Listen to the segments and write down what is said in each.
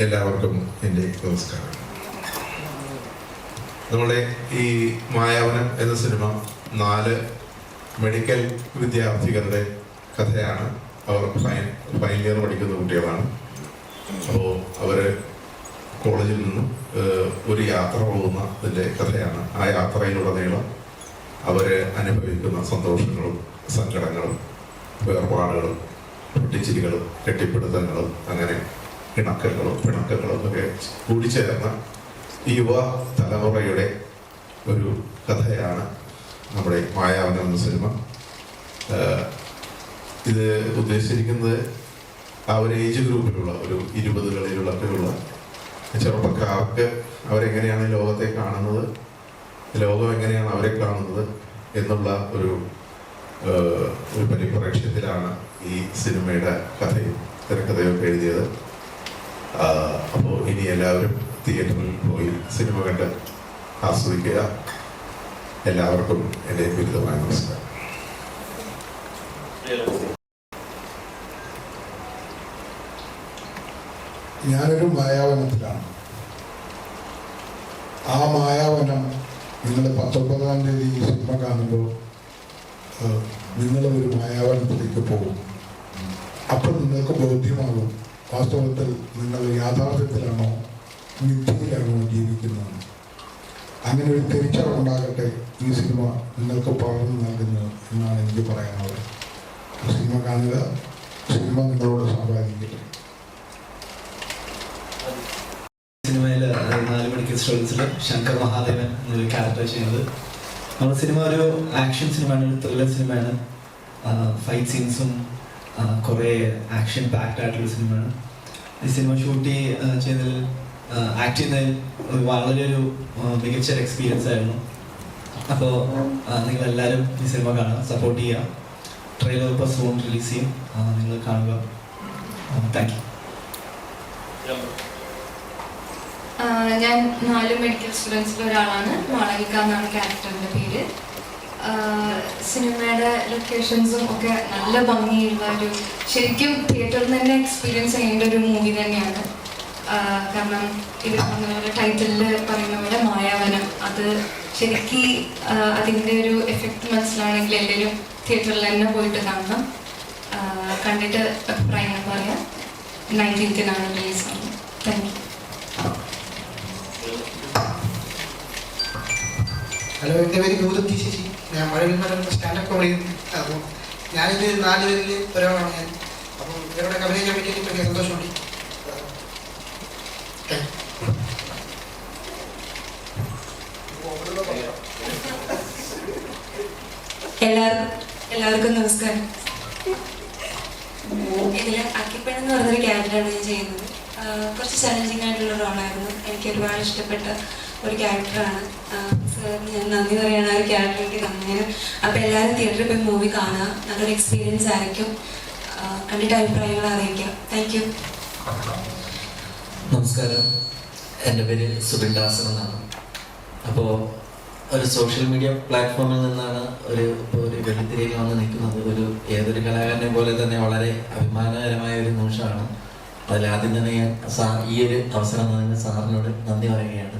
എല്ലാവർക്കും എൻ്റെ നമസ്കാരം. നമ്മുടെ ഈ മായാവനം എന്ന സിനിമ 4 മെഡിക്കൽ വിദ്യാർത്ഥികളുടെ കഥയാണ്. അവർ ഫൈനൽ ഇയർ പഠിക്കുന്ന കുട്ടികളാണ്. അപ്പോൾ അവർ കോളേജിൽ നിന്നും ഒരു യാത്ര പോകുന്നതിൻ്റെ കഥയാണ്. ആ യാത്രയിലുടനീളം അവർ അനുഭവിക്കുന്ന സന്തോഷങ്ങളും സങ്കടങ്ങളും വേർപാടുകളും പൊട്ടിച്ചിരികളും കെട്ടിപ്പിടുത്തങ്ങളും അങ്ങനെ ഇണക്കങ്ങളും പിണക്കങ്ങളും ഒക്കെ കൂടിച്ചേർന്ന യുവ തലമുറയുടെ ഒരു കഥയാണ് നമ്മുടെ മായാവനം എന്ന സിനിമ. ഇത് ഉദ്ദേശിച്ചിരിക്കുന്നത് ആ ഒരു ഏജ് ഗ്രൂപ്പിലുള്ള ഒരു 20കളിലൊക്കെയുള്ള ചെറുപ്പക്കാർക്ക് അവരെങ്ങനെയാണ് ലോകത്തെ കാണുന്നത്, ലോകം എങ്ങനെയാണ് അവരെ കാണുന്നത് എന്നുള്ള ഒരു പരിപ്രേക്ഷ്യത്തിലാണ് ഈ സിനിമയുടെ കഥയും തിരക്കഥയൊക്കെ എഴുതിയത്. അപ്പോൾ ഇനി എല്ലാവരും തിയേറ്ററിൽ പോയി സിനിമ കണ്ട് ആസ്വദിക്കുക. എല്ലാവർക്കും എൻ്റെ ബിരുദമായ നമസ്കാരം. ഞാനൊരു മായാവനത്തിലാണ്. ആ മായാവനം നിങ്ങൾ 19-ാം തീയതി ഈ സിനിമ കാണുമ്പോൾ നിങ്ങളൊരു മായാവനത്തിലേക്ക് പോകും. അപ്പം നിങ്ങൾക്ക് ബോധ്യമാകും വാസ്തവത്തിൽ നിങ്ങൾ യാഥാർത്ഥ്യത്തിലാണോ മിഥ്യയിലാണോ ജീവിക്കുന്നത്. അങ്ങനെ ഒരു തിരിച്ചറിവുണ്ടാകട്ടെ ഈ സിനിമ നിങ്ങൾക്ക് പകർന്നു നൽകുന്നത് എന്നാണ് എനിക്ക് പറയാനുള്ളത്. സിനിമ കാണുക, സിനിമ നിങ്ങളോട് സമ്പാദിക്കട്ടെ. സിനിമയിൽ 4 മെഡിക്കൽ സ്റ്റുഡൻസിൽ ശങ്കർ മഹാദേവൻ എന്നൊരു ക്യാരക്ടർ ചെയ്യുന്നത്. നമ്മുടെ സിനിമ ഒരു ആക്ഷൻ സിനിമയാണ്, ഒരു ത്രില്ലർ സിനിമയാണ്. ഫൈറ്റ് സീൻസും കുറേ ആക്ഷൻ പാക്ഡ് ആയിട്ടുള്ള സിനിമയാണ്. ഈ സിനിമ ഷൂട്ട് ചെയ്തതിൽ ആക്ട് ചെയ്യുന്നതിൽ വളരെ ഒരു മികച്ച എക്സ്പീരിയൻസ് ആയിരുന്നു. അപ്പോൾ നിങ്ങളെല്ലാവരും ഈ സിനിമ കാണുക, സപ്പോർട്ട് ചെയ്യുക. ട്രെയിലർ ഇപ്പോൾ സൂൺ റിലീസ് ചെയ്യും, നിങ്ങൾ കാണുക. Thank you. ഞാൻ 4 മെഡിക്കൽ സ്റ്റുഡൻസിൽ ഒരാളാണ്. മാളവിക എന്നാണ് ക്യാരക്ടറിൻ്റെ പേര്. സിനിമയുടെ ലൊക്കേഷൻസും ഒക്കെ നല്ല ഭംഗിയുള്ള ഒരു, ശരിക്കും തിയേറ്ററിൽ തന്നെ എക്സ്പീരിയൻസ് ചെയ്യേണ്ട ഒരു മൂവി തന്നെയാണ്. കാരണം ഇത് പറഞ്ഞ ടൈറ്റിലിൽ പറയുന്ന പോലെ മായാവനം, അത് ശരിക്കും അതിൻ്റെ ഒരു എഫക്റ്റ് മനസ്സിലാണെങ്കിൽ എല്ലാവരും തിയേറ്ററിൽ തന്നെ പോയിട്ട് കാണണം. കണ്ടിട്ട് അഭിപ്രായങ്ങൾ പറയാം. 19th റിലീസ് ആണ്. Thank you. ഹലോ, എൻ്റെ പേര് ഗൗതം ശശി. ഞാൻ മഴവിൽ സ്റ്റാൻഡപ്പ് കോമഡി. അപ്പോൾ ഞാനിത് 4 പേരിൽ ഒരാളാണ് ഞാൻ. അപ്പോൾ ഇവരുടെ അഭിനയിക്കാൻ പറ്റിയിട്ട് എനിക്ക് സന്തോഷമുണ്ട്. എല്ലാവർക്കും നമസ്കാരം. ഇതിൽ അക്കിപ്പഴെന്ന് പറഞ്ഞൊരു ക്യാരക്ടറാണ് ഞാൻ ചെയ്യുന്നത്. കുറച്ച് ചലഞ്ചിങ് ആയിട്ടുള്ള റോളായിരുന്നു. എനിക്ക് ഒരുപാട് ഇഷ്ടപ്പെട്ട ഒരു ക്യാരക്ടറാണ്. സാറിന് ഞാൻ നന്ദി പറയുകയാണ് ആ ഒരു ക്യാരക്ടർ എനിക്ക് തന്നതിന്. അപ്പോൾ എല്ലാവരും തിയേറ്ററിൽ പോയി മൂവി കാണുക. നല്ലൊരു എക്സ്പീരിയൻസ് ആയിരിക്കും. കണ്ടിട്ട് അഭിപ്രായങ്ങൾ അറിയിക്കാം. Thank you. നമസ്കാരം, എൻ്റെ പേര് സുബിൻ ദാസൻ എന്നാണ്. അപ്പോൾ ഒരു സോഷ്യൽ മീഡിയ പ്ലാറ്റ്ഫോമിൽ നിന്നാണ് ഒരു വെള്ളിത്തിരയിൽ വന്ന് നിൽക്കുന്നത്. ഏതൊരു കലാകാരനെ പോലെ തന്നെ വളരെ അഭിമാനകരമായ ഒരു നിമിഷമാണ്. അതിലാദ്യം തന്നെ ഞാൻ ഈ ഒരു അവസരം തന്നെ സാറിനോട് നന്ദി പറയുകയാണ്.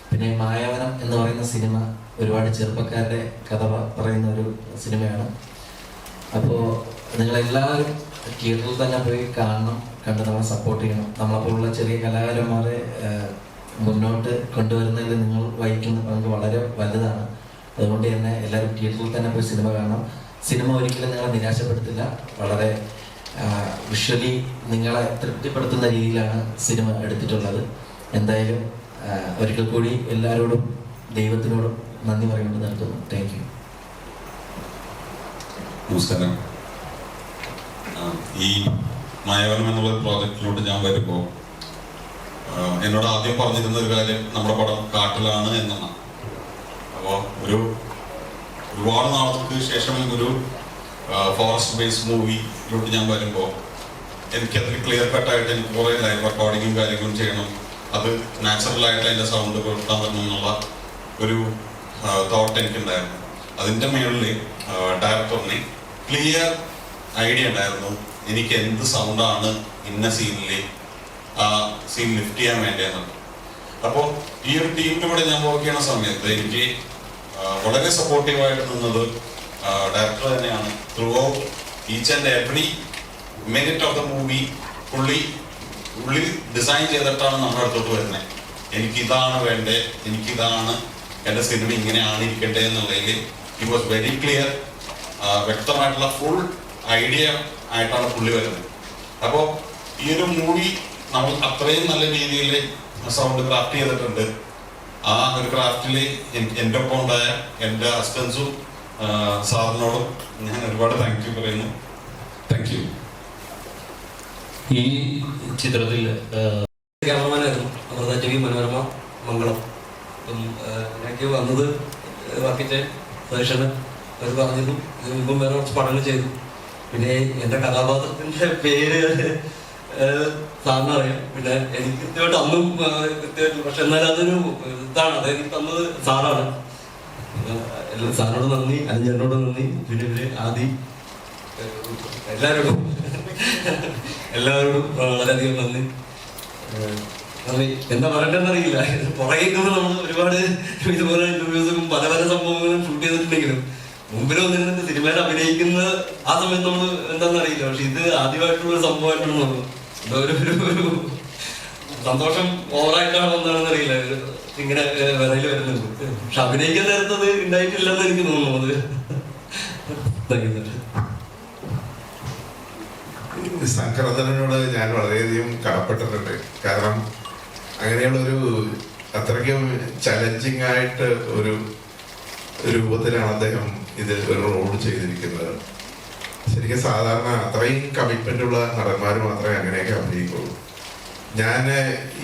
പിന്നെ മായാവനം എന്ന് പറയുന്ന സിനിമ ഒരുപാട് ചെറുപ്പക്കാരുടെ കഥ പറയുന്ന ഒരു സിനിമയാണ്. അപ്പോൾ നിങ്ങളെല്ലാവരും തിയേറ്ററിൽ തന്നെ പോയി കാണണം, കണ്ട് നമ്മളെ സപ്പോർട്ട് ചെയ്യണം. നമ്മളെപ്പോലുള്ള ചെറിയ കലാകാരന്മാരെ മുന്നോട്ട് കൊണ്ടുവരുന്നതിൽ നിങ്ങൾ വഹിക്കുന്ന പങ്ക് വളരെ വലുതാണ്. അതുകൊണ്ട് തന്നെ എല്ലാവരും തിയേറ്ററിൽ തന്നെ പോയി സിനിമ കാണണം. സിനിമ ഒരിക്കലും നിങ്ങളെ നിരാശപ്പെടുത്തില്ല. വളരെ വിഷ്വലി നിങ്ങളെ തൃപ്തിപ്പെടുത്തുന്ന രീതിയിലാണ് സിനിമ എടുത്തിട്ടുള്ളത്. എന്തായാലും ഒരിക്കൽ കൂടി എല്ലാവരോടും ദൈവത്തിനോടും നന്ദി പറയുകൊണ്ട് നിർത്തുന്നു. Thank you. നമസ്കാരം. ഈ മായാവനം എന്നുള്ള പ്രോജക്റ്റിലോട്ട് ഞാൻ വരുമ്പോൾ എന്നോട് ആദ്യം പറഞ്ഞിരുന്ന ഒരു കാര്യം നമ്മുടെ പടം കാട്ടിലാണ് എന്നാണ്. അപ്പോൾ ഒരുപാട് നാൾക്ക് ശേഷം ഒരു ഫോറസ്റ്റ് ബേസ്ഡ് മൂവിയിലോട്ട് ഞാൻ വരുമ്പോൾ എനിക്കതിൽ ക്ലിയർ കട്ടായിട്ട് എനിക്ക് കുറേ ലൈവ് റെക്കോർഡിങ്ങും കാര്യങ്ങളും ചെയ്യണം. അത് നാച്ചുറലായിട്ട് അതിൻ്റെ സൗണ്ട് കൊടുക്കാൻ പറ്റണം എന്നുള്ള ഒരു തോട്ട് എനിക്കുണ്ടായിരുന്നു. അതിൻ്റെ മേളിൽ ഡയറക്ടറിന് ക്ലിയർ ഐഡിയ ഉണ്ടായിരുന്നു എനിക്ക് എന്ത് സൗണ്ടാണ് ഇന്ന സീനിൽ ആ സീൻ ലിഫ്റ്റ് ചെയ്യാൻ വേണ്ടിയാണ്. അപ്പോൾ ഈ ഒരു ടീമിൻ്റെ കൂടെ ഞാൻ വർക്ക് ചെയ്യുന്ന സമയത്ത് എനിക്ക് വളരെ സപ്പോർട്ടീവായിട്ട് നിന്നത് ഡയറക്ടർ തന്നെയാണ്. Through out each and every minute of the movie ഉള്ളിൽ ഡിസൈൻ ചെയ്തിട്ടാണ് നമ്മുടെ അടുത്തോട്ട് വരുന്നത്. എനിക്കിതാണ് വേണ്ടേ, എനിക്കിതാണ് എൻ്റെ സിനിമ ഇങ്ങനെയാണ് ഇരിക്കട്ടെ എന്നുള്ളതിൽ ഹി വാസ് വെരി ക്ലിയർ. വ്യക്തമായിട്ടുള്ള ഫുൾ ഐഡിയ ആയിട്ടാണ് പുള്ളി വരുന്നത്. അപ്പോൾ ഈ ഒരു മൂവി നമ്മൾ അത്രയും നല്ല രീതിയിൽ സൗണ്ട് ക്രാഫ്റ്റ് ചെയ്തിട്ടുണ്ട്. ആ ഒരു ക്രാഫ്റ്റിൽ എൻ്റെ ഒപ്പം ഉണ്ടായ എൻ്റെ അസിസ്റ്റൻസും സാറിനോടും ഞാൻ ഒരുപാട് താങ്ക് യു പറയുന്നു. Thank you. ഈ ചിത്രത്തിൽ ക്യാമറമാനായിരുന്നു അമൃത ടി വി മനോരമ മംഗളം. എനിക്ക് വന്നത് വർക്കിൻ്റെ സജഷന് അവർ പറഞ്ഞിരുന്നു. ഇതിന് മുമ്പും വേറെ കുറച്ച് പഠനം ചെയ്തു. പിന്നെ എൻ്റെ കഥാപാത്രത്തിൻ്റെ പേര് സാറിന് അറിയാം. പിന്നെ എനിക്ക് കൃത്യമായിട്ട് അന്നും കൃത്യമായിട്ട്, പക്ഷെ എന്നാലും അതൊരു ഇതാണ്, അതായത് എനിക്ക് തന്നത് സാറാണ്. സാറിനോട് നന്ദി, അല്ലെങ്കിൽ എന്നോട് നന്ദി, പിന്നെ ഇവര് ആദ്യം എല്ലാവരോടും വളരെയധികം നന്ദി. എന്താ പറയണ്ടെന്നറിയില്ല. പുറകെ നമ്മൾ ഒരുപാട് ഇതുപോലെ ഇന്റർവ്യൂസും പല പല സംഭവങ്ങളും ഷൂട്ട് ചെയ്തിട്ടുണ്ടെങ്കിലും മുമ്പിൽ വന്നിരുന്നിട്ട് സിനിമയിൽ അഭിനയിക്കുന്ന ആ സമയത്ത് നമ്മൾ എന്താണെന്നറിയില്ല. പക്ഷെ ഇത് ആദ്യമായിട്ടുള്ള ഒരു സംഭവമായിട്ടാണ് നമ്മൾ എന്തോ ഒരു സന്തോഷം ഓവറായിട്ടാണോ എന്താണെന്ന് അറിയില്ല. ഇങ്ങനെ വിറയിൽ വരുന്നുണ്ട്. പക്ഷെ അഭിനയിക്കാൻ നേരത്ത് അത് ഉണ്ടായിട്ടില്ലെന്ന് എനിക്ക് തോന്നുന്നു. അത് സംക്രന്ദനോട് ഞാൻ വളരെയധികം കടപ്പെട്ടിട്ടുണ്ട്. കാരണം അങ്ങനെയുള്ളൊരു അത്രയ്ക്കും ചലഞ്ചിങ് ആയിട്ട് ഒരു രൂപത്തിലാണ് അദ്ദേഹം ഇത് ഒരു റോൾ ചെയ്തിരിക്കുന്നത്. ശരിക്കും സാധാരണ അത്രയും കമ്മിറ്റ്മെന്റ് ഉള്ള നടന്മാർ മാത്രമേ അങ്ങനെയൊക്കെ അഭിനയിക്കുള്ളൂ. ഞാൻ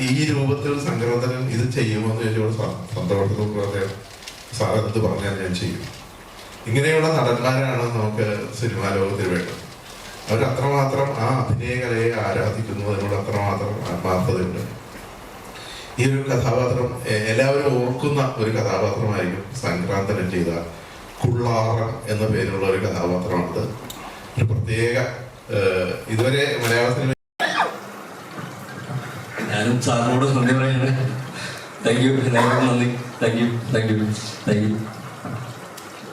ഈ രൂപത്തിൽ സംക്രന്ദനൻ ഇത് ചെയ്യുമെന്ന് ചോദിച്ചപ്പോൾ സന്തോഷത്തോടെ അദ്ദേഹം സാർ എന്ത് പറഞ്ഞാൽ ഞാൻ ചെയ്യും. ഇങ്ങനെയുള്ള നടന്മാരാണ് നമുക്ക് സിനിമാ ലോകത്തിൽ വേണ്ടത്. അവർ അത്രമാത്രം ആ അഭിനയ കലയെ ആരാധിക്കുന്നു, അതിനോട് അത്രമാത്രം ആത്മാർത്ഥതയുണ്ട്. ഈ ഒരു കഥാപാത്രം എല്ലാവരും ഓർക്കുന്ന ഒരു കഥാപാത്രമായിരിക്കും സംക്രാന്തനൻ ചെയ്ത കുള്ളാറൻ എന്ന പേരുള്ള ഒരു കഥാപാത്രമാണിത്. ഒരു പ്രത്യേക ഇതുവരെ മലയാള സിനിമ. ഞാനും സാറിനോട് നന്ദി പറയുന്നത്. താങ്ക് യു, എല്ലാവർക്കും നന്ദി. Thank you, thank you, thank you.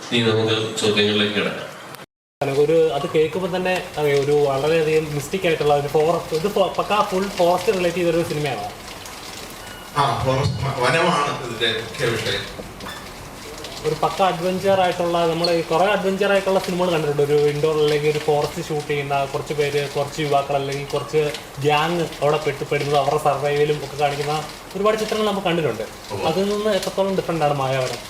ഇനി നമുക്ക് ചോദ്യങ്ങളിലേക്ക് കിടക്കാം. അത് കേൾക്കുമ്പോൾ തന്നെ ഒരു വളരെയധികം മിസ്റ്റേക്ക് ആയിട്ടുള്ള ഒരു ഫോറസ്റ്റ്, ഇത് പക്കാ ഫുൾ ഫോറസ്റ്റ് റിലേറ്റ് ചെയ്തൊരു സിനിമയാണോ? വനമാണ് ഇതിന്റെ മുഖ്യ വിഷയം. ഒരു പക്ക അഡ്വഞ്ചർ ആയിട്ടുള്ള, നമ്മൾ കുറേ അഡ്വഞ്ചർ ആയിട്ടുള്ള സിനിമകൾ കണ്ടിട്ടുണ്ട്. ഒരു ഇൻഡോർ അല്ലെങ്കിൽ ഒരു ഫോറസ്റ്റ് ഷൂട്ട് ചെയ്യുന്ന കുറച്ച് പേര്, കുറച്ച് യുവാക്കൾ അല്ലെങ്കിൽ കുറച്ച് ഗ്യാങ് അവിടെ പെടുന്നത്, അവരുടെ സർവൈവലും ഒക്കെ കാണിക്കുന്ന ഒരുപാട് ചിത്രങ്ങൾ നമുക്ക് കണ്ടിട്ടുണ്ട്. അതിൽ നിന്ന് എത്രത്തോളം ഡിഫറെൻ്റ് ആണ് മായാവനം?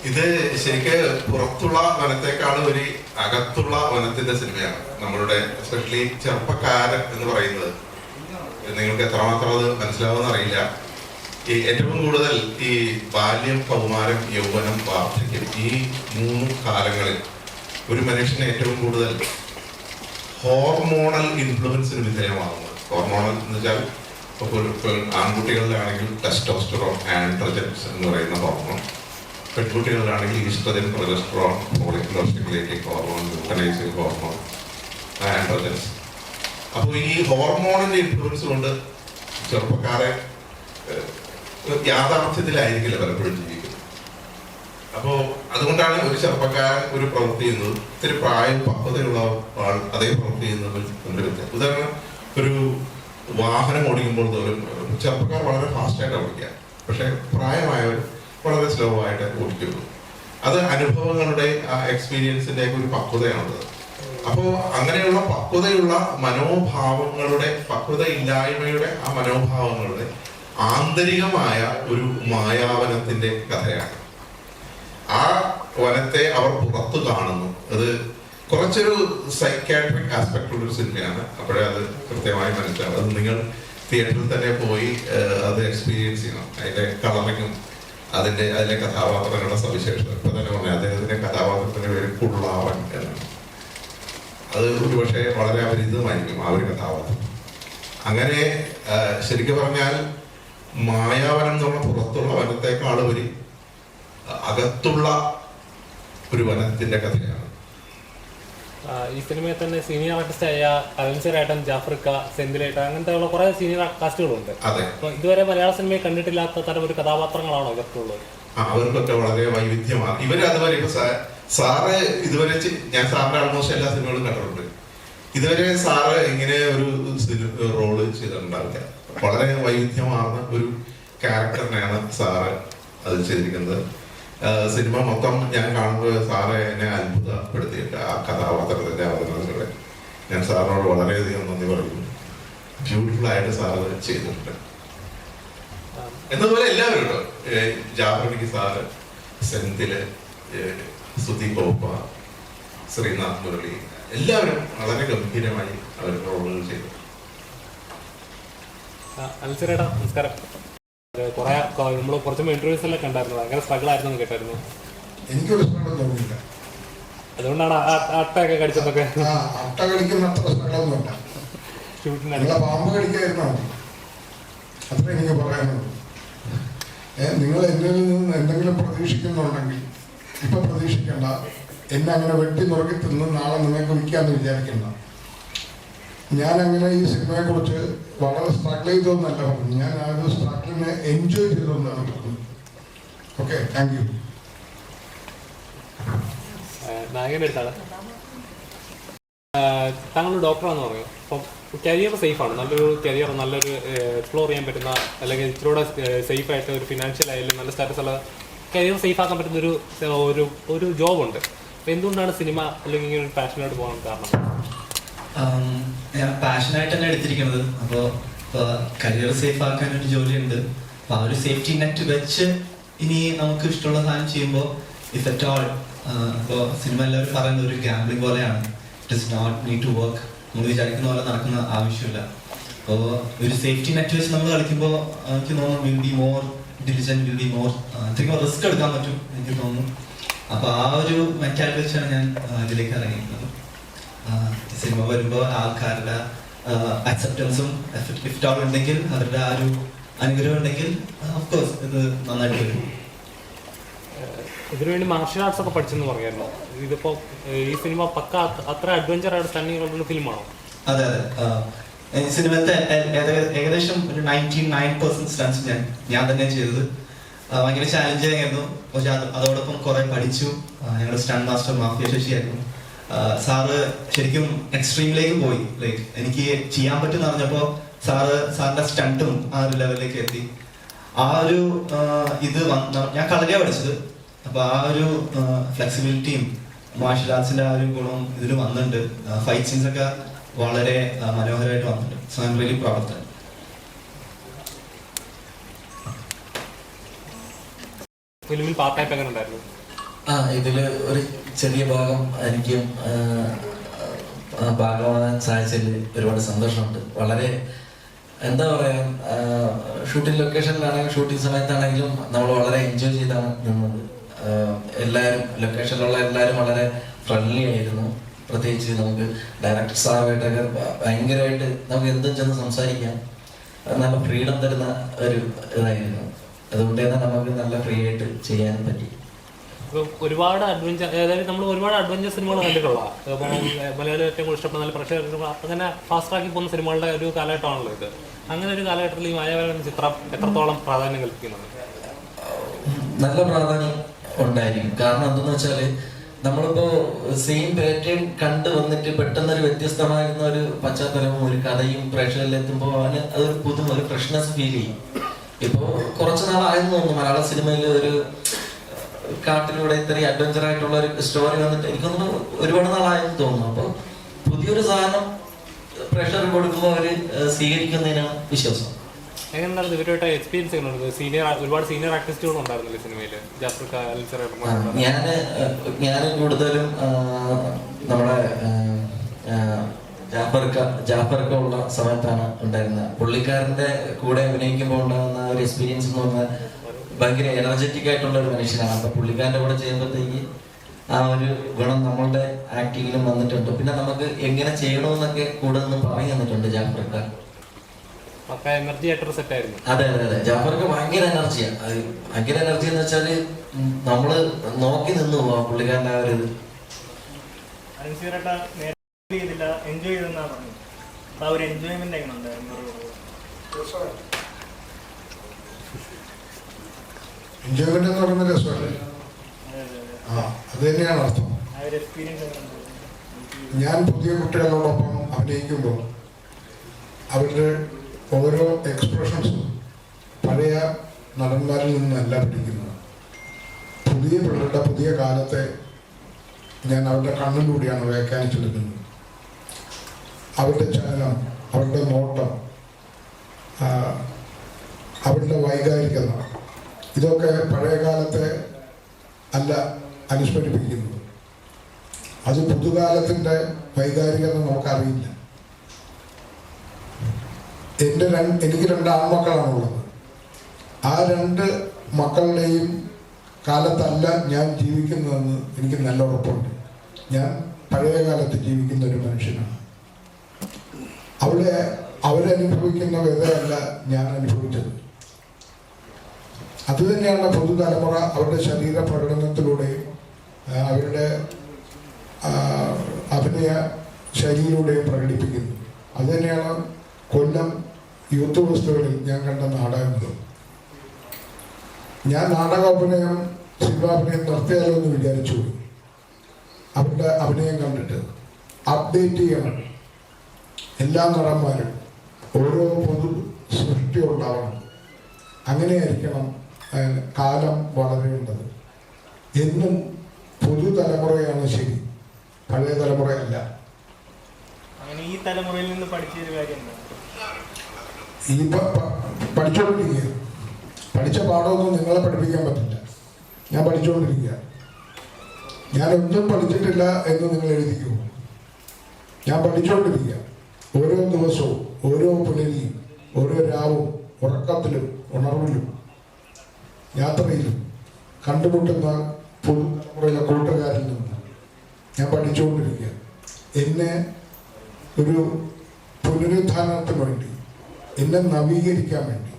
ഇത് ശരിക്ക് പുറത്തുള്ള വനത്തെക്കാളും ഒരു അകത്തുള്ള വനത്തിന്റെ സിനിമയാണ്. നമ്മളുടെ എസ്പെഷ്യലി ചെറുപ്പക്കാരൻ എന്ന് പറയുന്നത് നിങ്ങൾക്ക് എത്രമാത്രം അത് മനസ്സിലാവുമെന്ന് അറിയില്ല. ഈ ഏറ്റവും കൂടുതൽ ഈ ബാല്യം, കൗമാരം, യൗവനം, വാർദ്ധക്യം, ഈ 3 കാലങ്ങളിൽ ഒരു മനുഷ്യന് ഏറ്റവും കൂടുതൽ ഹോർമോണൽ ഇൻഫ്ലുവൻസിന് വിധേയമാകുന്നത്. ഹോർമോണൽ എന്ന് വെച്ചാൽ ഇപ്പോൾ ആൺകുട്ടികളിലാണെങ്കിൽ ടെസ്റ്റോസ്റ്ററോൺ, ആൻഡ്രോജൻസ് എന്ന് പറയുന്ന ഹോർമോൺ, പെൺകുട്ടികളിലാണെങ്കിൽ estrogen, progesterone, follicular stimulating hormone, luteinizing hormone, androgens. അപ്പോൾ ഈ ഹോർമോണിന്റെ ഇൻഫ്ലുവൻസ് കൊണ്ട് ചെറുപ്പക്കാരെ യാഥാർത്ഥ്യത്തിലായിരിക്കില്ല പലപ്പോഴും ജീവിക്കുന്നത്. അപ്പോൾ അതുകൊണ്ടാണ് ഒരു ചെറുപ്പക്കാരൻ ഒരു പ്രവൃത്തി ചെയ്യുന്നത് ഇത്തിരി പ്രായം പക്വതയുള്ള ആൾ അതേ പ്രവൃത്തി ചെയ്യുന്നതിൽ വ്യത്യാസം. ഉദാഹരണം, ഒരു വാഹനം ഓടിക്കുമ്പോൾ തോറും ചെറുപ്പക്കാർ വളരെ ഫാസ്റ്റായിട്ടാണ് ഓടിക്കുക, പക്ഷെ പ്രായമായവർ വളരെ സ്ലോ ആയിട്ട് ഓടിക്കുള്ളൂ. അത് അനുഭവങ്ങളുടെ ആ എക്സ്പീരിയൻസിന്റെ ഒക്കെ ഒരു പക്വതയാണുള്ളത്. അപ്പോൾ അങ്ങനെയുള്ള പക്വതയുള്ള മനോഭാവങ്ങളുടെ, പക്വതയില്ലായ്മയുടെ ആ മനോഭാവങ്ങളുടെ ആന്തരികമായ ഒരു മായാവനത്തിന്റെ കഥയാണ്. ആ വനത്തെ അവർ പുറത്തു കാണുന്നു. അത് കുറച്ചൊരു സൈക്കാട്രിക് ആസ്പെക്ട് ഉള്ളൊരു സിനിമയാണ്. അപ്പോഴേ അത് കൃത്യമായി മനസ്സിലാവും. അത് നിങ്ങൾ തിയേറ്ററിൽ തന്നെ പോയി അത് എക്സ്പീരിയൻസ് ചെയ്യണം. അതിന്റെ കളറിങ്ങും അതിലെ കഥാപാത്രങ്ങളുടെ സവിശേഷത. ഇപ്പൊ തന്നെ പറഞ്ഞു, അദ്ദേഹത്തിന്റെ കഥാപാത്രത്തിന്റെ പേര് കുള്ളാവൻ എന്നാണ്. അത് ഒരുപക്ഷെ വളരെ അപരിചിതമായിരിക്കും ആ ഒരു കഥാപാത്രം. അങ്ങനെ ശരിക്കും പറഞ്ഞാൽ മായാവനം എന്നുള്ള പുറത്തുള്ള വനത്തെക്കാളുപരി അകത്തുള്ള ഒരു വനത്തിന്റെ കഥയാണ്. ഈ സിനിമയിൽ തന്നെ സീനിയർ ആർട്ടിസ്റ്റ് ആയ അലൻസിറേട്ടൻ, ജാഫ്രിക്ക, സെന്തിലേട്ടൻ അങ്ങനത്തെ ഉള്ള കുറെ സീനിയർ കാസ്റ്റുകളുണ്ട്. അപ്പൊ ഇതുവരെ മലയാള സിനിമയെ കണ്ടിട്ടില്ലാത്ത തരം ഒരു കഥാപാത്രങ്ങളാണോ ഇവർക്കുള്ളത്? അവർക്കൊക്കെ വളരെ വൈവിധ്യമാണ്. അതുവരെ ഇപ്പൊ സാറ് ഇതുവരെ ഞാൻ സാറിന്റെ ആൾമോസ്റ്റ് എല്ലാ സിനിമകളും കണ്ടിട്ടുണ്ട്. ഇതുവരെ സാറ് ഇങ്ങനെ ഒരു റോള് ചെയ്തിട്ടുണ്ടാവില്ല. വളരെ വൈവിധ്യമാർന്ന ഒരു ക്യാരക്ടറിനെയാണ് സാറ് അത് ചെയ്തിരിക്കുന്നത്. സിനിമ മൊത്തം ഞാൻ കാണുമ്പോൾ സാറ് എന്നെ അത്ഭുതപ്പെടുത്തിയിട്ട് ആ കഥാപാത്രത്തിന്റെ അവതരണങ്ങളെ ഞാൻ സാറിനോട് വളരെയധികം നന്ദി പറയുന്നു. ബ്യൂട്ടിഫുൾ ആയിട്ട് സാറ് ചെയ്തിട്ടുണ്ട്. എന്നതുപോലെ എല്ലാവരും ജാഫ്രിക്ക് സാറ്, സെന്തില്, സുദീപ് ഓപ്പ, ശ്രീനാഥ് മുരളി, എല്ലാവരും വളരെ ഗംഭീരമായി അവർ റോളുകൾ ചെയ്തു. അലൻസിറേട്ടാ നമസ്കാരം. കുറെ നമ്മൾ കുറച്ച് ഇന്റർവ്യൂസ് എല്ലാം കണ്ടായിരുന്നു, ഭയങ്കര സ്ട്രഗിൾ ആയിരുന്നു കേട്ടായിരുന്നു. എനിക്കൊരു സ്ട്രഗിൾ തോന്നിയില്ല. അതുകൊണ്ടാണ് അട്ടയൊക്കെ കടിച്ചതൊക്കെ. അട്ട കടിക്കുന്ന അത്ര സ്ട്രഗിളൊന്നുമില്ല. പാമ്പ് കടിക്കായിരുന്നോ അത്ര എനിക്ക് പറയാനുള്ളൂ. നിങ്ങൾ എന്നിൽ നിന്ന് എന്തെങ്കിലും പ്രതീക്ഷിക്കുന്നുണ്ടെങ്കിൽ ഇപ്പൊ പ്രതീക്ഷിക്കേണ്ട. എന്നെ അങ്ങനെ വെട്ടി നുറുക്കി തിന്ന് നാളെ നിങ്ങൾക്ക് വിൽക്കാന്ന് വിചാരിക്കണ്ട. ഞാനങ്ങനെ ഈ സിനിമയെ കുറിച്ച് വളരെ സ്ട്രഗിൾ ചെയ്തോന്നല്ല പറഞ്ഞു. ഞാൻ ആ ഒരു സ്ട്രഗിളിനെ എൻജോയ് ചെയ്തോന്നാണ് പറഞ്ഞത്. Okay, thank you. നായകൻ്റെ അടുത്താണ്. താങ്കൾ ഡോക്ടറാണെന്ന് പറഞ്ഞു. അപ്പം കരിയർ സേഫാണ്, നല്ലൊരു കരിയർ, നല്ലൊരു എക്സ്പ്ലോർ ചെയ്യാൻ പറ്റുന്ന, അല്ലെങ്കിൽ ഇച്ചിരൂടെ സേഫായിട്ട് ഒരു ഫിനാൻഷ്യൽ ആയാലും നല്ല സ്റ്റാറ്റസ് ഉള്ള കരിയർ സേഫ് ആക്കാൻ പറ്റുന്ന ഒരു ജോബുണ്ട്. അപ്പം എന്തുകൊണ്ടാണ് സിനിമ അല്ലെങ്കിൽ ഇങ്ങനെ ഒരു പാഷനായിട്ട് പോകാൻ കാരണം? ഞാൻ പാഷനായിട്ട് തന്നെ എടുത്തിരിക്കുന്നത്. അപ്പോൾ കരിയർ സേഫ് ആക്കാൻ ഒരു ജോലിയുണ്ട്. അപ്പോൾ ആ ഒരു സേഫ്റ്റി നെറ്റ് വെച്ച് ഇനി നമുക്ക് ഇഷ്ടമുള്ള സാധനം ചെയ്യുമ്പോൾ ഇഫ് അറ്റ് ഓൾ, ഇപ്പോൾ സിനിമ എല്ലാവരും പറയുന്നത് ഒരു ഗാംബ്ലിംഗ് പോലെയാണ്. It is not need to work. നമ്മൾ വിചാരിക്കുന്ന പോലെ നടക്കുന്ന ആവശ്യമില്ല. അപ്പോൾ ഒരു സേഫ്റ്റി നെറ്റ് വെച്ച് നമ്മൾ കളിക്കുമ്പോൾ എനിക്ക് തോന്നുന്നു will be more diligent, will be more അത്രയ്ക്ക് റിസ്ക് എടുക്കാൻ പറ്റും എനിക്ക് തോന്നുന്നു. അപ്പോൾ ആ ഒരു മെന്റാലിറ്റി വെച്ചാണ് ഞാൻ ഇതിലേക്ക് ഇറങ്ങിയിരിക്കുന്നത്. സിനിമ വരുമ്പോൾ ആൾക്കാരുടെ അക്സെപ്റ്റൻസും ഇഫ്റ്റ് ഓൾ ഉണ്ടെങ്കിൽ, അവരുടെ ആ ഒരു അനുഗ്രഹം ഉണ്ടെങ്കിൽ ഓഫ്കോഴ്സ് ഇത് നന്നായിട്ട് വരും. ഇതിനുവേണ്ടി മാർഷ്യൽ ആർട്സ് ഒക്കെ പഠിച്ചെന്ന് പറയാമല്ലോ. ഇതിപ്പോ ഈ സിനിമ പക്ക അത്ര അഡ്വഞ്ചർ ആയിട്ട് സ്റ്റണ്ണിങ് ഉള്ള ഫിലിമാണോ? അതെ അതെ. സിനിമത്തെ ഏകദേശം ഒരു 99% സ്റ്റൺസ് ഞാൻ തന്നെ ചെയ്തത്. ഭയങ്കര ചാലഞ്ചിങ് ആയിരുന്നു. പക്ഷെ അതോടൊപ്പം കുറെ പഠിച്ചു. ഞങ്ങളുടെ സ്റ്റണ്ട് മാസ്റ്റർ മാഫിയ ശശിയായിരുന്നു. സാറ് ശരിക്കും എക്സ്ട്രീമിലേക്ക് പോയി. ലൈക്ക് എനിക്ക് ചെയ്യാൻ പറ്റുമെന്ന് പറഞ്ഞപ്പോൾ സാറിന്റെ സ്റ്റണ്ടും ആ ഒരു ലെവലിലേക്ക് എത്തി. ആ ഒരു ഇത് ഞാൻ കളരിയാണ് പഠിച്ചത്. അപ്പൊ ആ ഒരു ഫ്ലെക്സിബിലിറ്റിയും മാർഷ്യൽ ആർട്സിന്റെ ആ ഒരു ഗുണവും ഇതിൽ വന്നിട്ടുണ്ട്. ഫൈറ്റ് സീൻസ് ഒക്കെ വളരെ മനോഹരമായിട്ട് വന്നിട്ടുണ്ട്. So I am really proud of that. ഫിലിമിൽ പാർട്ടായിട്ട് എങ്ങനെ ഉണ്ടായിരുന്നു? ഇതില് ഒരു ചെറിയ ഭാഗം എനിക്കും ഭാഗമാകാൻ സാധിച്ചതിൽ ഒരുപാട് സന്തോഷമുണ്ട്. വളരെ എന്താ പറയാ, ഷൂട്ടിംഗ് ലൊക്കേഷനിലാണെങ്കിലും ഷൂട്ടിംഗ് സമയത്താണെങ്കിലും നമ്മൾ വളരെ എൻജോയ് ചെയ്താണ് നിന്നത്. എല്ലാവരും ലൊക്കേഷനിലുള്ള എല്ലാവരും വളരെ ഫ്രണ്ട്ലി ആയിരുന്നു. പ്രത്യേകിച്ച് നമുക്ക് ഡയറക്ടർ സാറുമായിട്ടൊക്കെ ഭയങ്കരമായിട്ട് നമുക്ക് എന്തും ചെന്ന് സംസാരിക്കാം. നല്ല ഫ്രീഡം തരുന്ന ഒരു ഇതായിരുന്നു. അതുകൊണ്ട് തന്നെ നമുക്ക് നല്ല ഫ്രീ ആയിട്ട് ചെയ്യാൻ പറ്റി. ഒരുപാട് അഡ്വഞ്ചർ, അതായത് നമ്മൾ ഒരുപാട് അഡ്വഞ്ചർ സിനിമകൾ കണ്ടിട്ടുള്ള, മലയാളം ഏറ്റവും കൂടുതൽ ഇഷ്ടപ്പെടുന്ന നല്ല പ്രേക്ഷകർ അങ്ങനെ ഫാസ്റ്റ് ട്രാക്കി പോകുന്ന സിനിമകളുടെ ഒരു കാലഘട്ടമാണല്ലോ ഇത്. അങ്ങനെ ഒരു കാലഘട്ടത്തിൽ ഈ മായാവനം ചിത്രം എത്രത്തോളം പ്രാധാന്യം കൽപ്പിക്കുന്നുണ്ട്? നല്ല പ്രാധാന്യം ഉണ്ടായിരിക്കും. കാരണം എന്തെന്ന് വെച്ചാല് നമ്മളിപ്പോ സെയിം പാറ്റേൺ കണ്ടു വന്നിട്ട് പെട്ടെന്നൊരു വ്യത്യസ്തമായിരുന്ന ഒരു പശ്ചാത്തലവും ഒരു കഥയും പ്രേക്ഷകരിലെത്തുമ്പോൾ അവന് അതൊരു പുതുമ, ഒരു ഫ്രഷ്നെസ് ഫീൽ ചെയ്യും. ഇപ്പോ കുറച്ചു നാളായെന്ന് തോന്നുന്നു മലയാള സിനിമയിൽ ഒരു കാട്ടിലൂടെ ഇത്രയും അഡ്വഞ്ചർ ആയിട്ടുള്ള ഒരു സ്റ്റോറി വന്നിട്ട് എനിക്കൊന്ന് ഒരുപാട് നാളായെന്ന് തോന്നുന്നു. അപ്പൊ പുതിയൊരു സാധനം പ്രഷർ കൊടുക്കുമ്പോൾ അവര് സ്വീകരിക്കുന്നതിനാണ് വിശ്വാസം. എങ്ങനെയുണ്ടായിരുന്നു ഇവരുമായിട്ട് എക്സ്പീരിയൻസ് എങ്ങനെയുണ്ട്? ഒരുപാട് സീനിയർ ആർട്ടിസ്റ്റുകൾ ഉണ്ടായിരുന്നില്ലേ സിനിമയില്? ഞാൻ കൂടുതലും നമ്മുടെ ജാഫർക്ക ഉള്ള സമയത്താണ് ഉണ്ടായിരുന്നത്. പുള്ളിക്കാരന്റെ കൂടെ അഭിനയിക്കുമ്പോൾ ഉണ്ടാകുന്ന ഒരു എക്സ്പീരിയൻസ് എന്ന് പറഞ്ഞാൽ ഭയങ്കര എനർജറ്റിക് ആയിട്ടുള്ള ഒരു മനുഷ്യനാണ്. അപ്പൊ പുള്ളിക്കാരന്റെ കൂടെ ചെയ്യുമ്പോഴത്തേക്ക് ആ ഒരു ഗുണം നമ്മളുടെ ആക്ടിങ്ങിലും വന്നിട്ടുണ്ട്. പിന്നെ നമുക്ക് എങ്ങനെ ചെയ്യണമെന്നൊക്കെ കൂടെ നിന്ന് പറഞ്ഞു തന്നിട്ടുണ്ട് ജാഫർക്ക. അതെ അതെ അതെ, ജാഫർക്ക് ഭയങ്കര എനർജിയാണ്. ഭയങ്കര എനർജി എന്ന് വെച്ചാല് നമ്മള് നോക്കി നിന്ന് പോവാം പുള്ളിക്കാരൻ്റെ ആ ഒരു ഇത്. അനുസരിച്ചിട്ട് നേരത്തെ ചെയ്തില്ല, എൻജോയ് ചെയ്തെന്നാണ് പറഞ്ഞത്. അപ്പോൾ ആ ഒരു എൻജോയ്മെന്റ് എങ്ങനെ ഉണ്ടായിരുന്നു? എൻജോയ്മെന്റ് എന്ന് പറയുന്ന രസമല്ലേ? അത് തന്നെയാണ് അർത്ഥം. ആ ഒരു എക്സ്പീരിയൻസ് ഞാൻ പുതിയ കുട്ടികളോടൊപ്പം അഭിനയിക്കുമ്പോൾ അവരുടെ ഓരോ എക്സ്പ്രഷൻസും പഴയ നടന്മാരിൽ നിന്നല്ല പഠിക്കുന്നത്. പുതിയ പിള്ളേരുടെ പുതിയ കാലത്തെ ഞാൻ അവരുടെ കണ്ണിലൂടെയാണ് വ്യാഖ്യാനിച്ചെടുക്കുന്നത്. അവരുടെ ചലനം, അവരുടെ നോട്ടം, അവരുടെ വൈകാരികത, ഇതൊക്കെ പഴയ കാലത്തെ അല്ല അനുസ്മരിപ്പിക്കുന്നത്. അത് പുതുകാലത്തിൻ്റെ വൈകാരികത നമുക്കറിയില്ല. എനിക്ക് 2 ആൺമക്കളാണുള്ളത്. ആ 2 മക്കളുടെയും കാലത്തല്ല ഞാൻ ജീവിക്കുന്നതെന്ന് എനിക്ക് നല്ല ഉറപ്പുണ്ട്. ഞാൻ പഴയ കാലത്ത് ജീവിക്കുന്ന ഒരു മനുഷ്യനാണ്. അവരനുഭവിക്കുന്ന വ്യതയല്ല ഞാൻ അനുഭവിച്ചത്. അതുതന്നെയാണ് പുതുതലമുറ അവരുടെ ശരീര പ്രകടനത്തിലൂടെയും അവരുടെ അഭിനയ ശൈലിയിലൂടെയും പ്രകടിപ്പിക്കുന്നത്. അതുതന്നെയാണ് കൊല്ലം യൂത്ത് ഫെസ്റ്റിവലിൽ ഞാൻ കണ്ട നാടകങ്ങൾ. ഞാൻ നാടകാഭിനയം, സിനിമാഭിനയം നിർത്തിയാലോ എന്ന് വിചാരിച്ചു. അവരുടെ അഭിനയം കണ്ടിട്ട് അപ്ഡേറ്റ് ചെയ്യണം. എല്ലാ നടന്മാരും ഓരോ പൊതു സൃഷ്ടി ഉണ്ടാവണം. അങ്ങനെയായിരിക്കണം കാലം വളരേണ്ടത്. എന്നും പുതുതലമുറയാണ് ശരി, പഴയ തലമുറയല്ല. അങ്ങനെ ഈ തലമുറയിൽ നിന്ന് പഠിച്ചൊരു കാര്യം പഠിച്ചുകൊണ്ടിരിക്കുക. പഠിച്ച പാഠമൊന്നും നിങ്ങളെ പഠിപ്പിക്കാൻ പറ്റില്ല. ഞാൻ പഠിച്ചുകൊണ്ടിരിക്കുക. ഞാനൊന്നും പഠിച്ചിട്ടില്ല എന്ന് നിങ്ങൾ എഴുതിക്കൂ. ഞാൻ പഠിച്ചുകൊണ്ടിരിക്കുക. ഓരോ ദിവസവും, ഓരോ പുലരിയും, ഓരോ രാവും, ഉറക്കത്തിലും ഉണർവിലും യാത്രയിലും കണ്ടുമുട്ടുന്ന പുതുതലമുറയിലെ കൂട്ടുകാരിൽ നിന്ന് ഞാൻ പഠിച്ചുകൊണ്ടിരിക്കുക. എന്നെ ഒരു പുനരുത്ഥാനത്തിന് വേണ്ടി, എന്നെ നവീകരിക്കാൻ വേണ്ടി,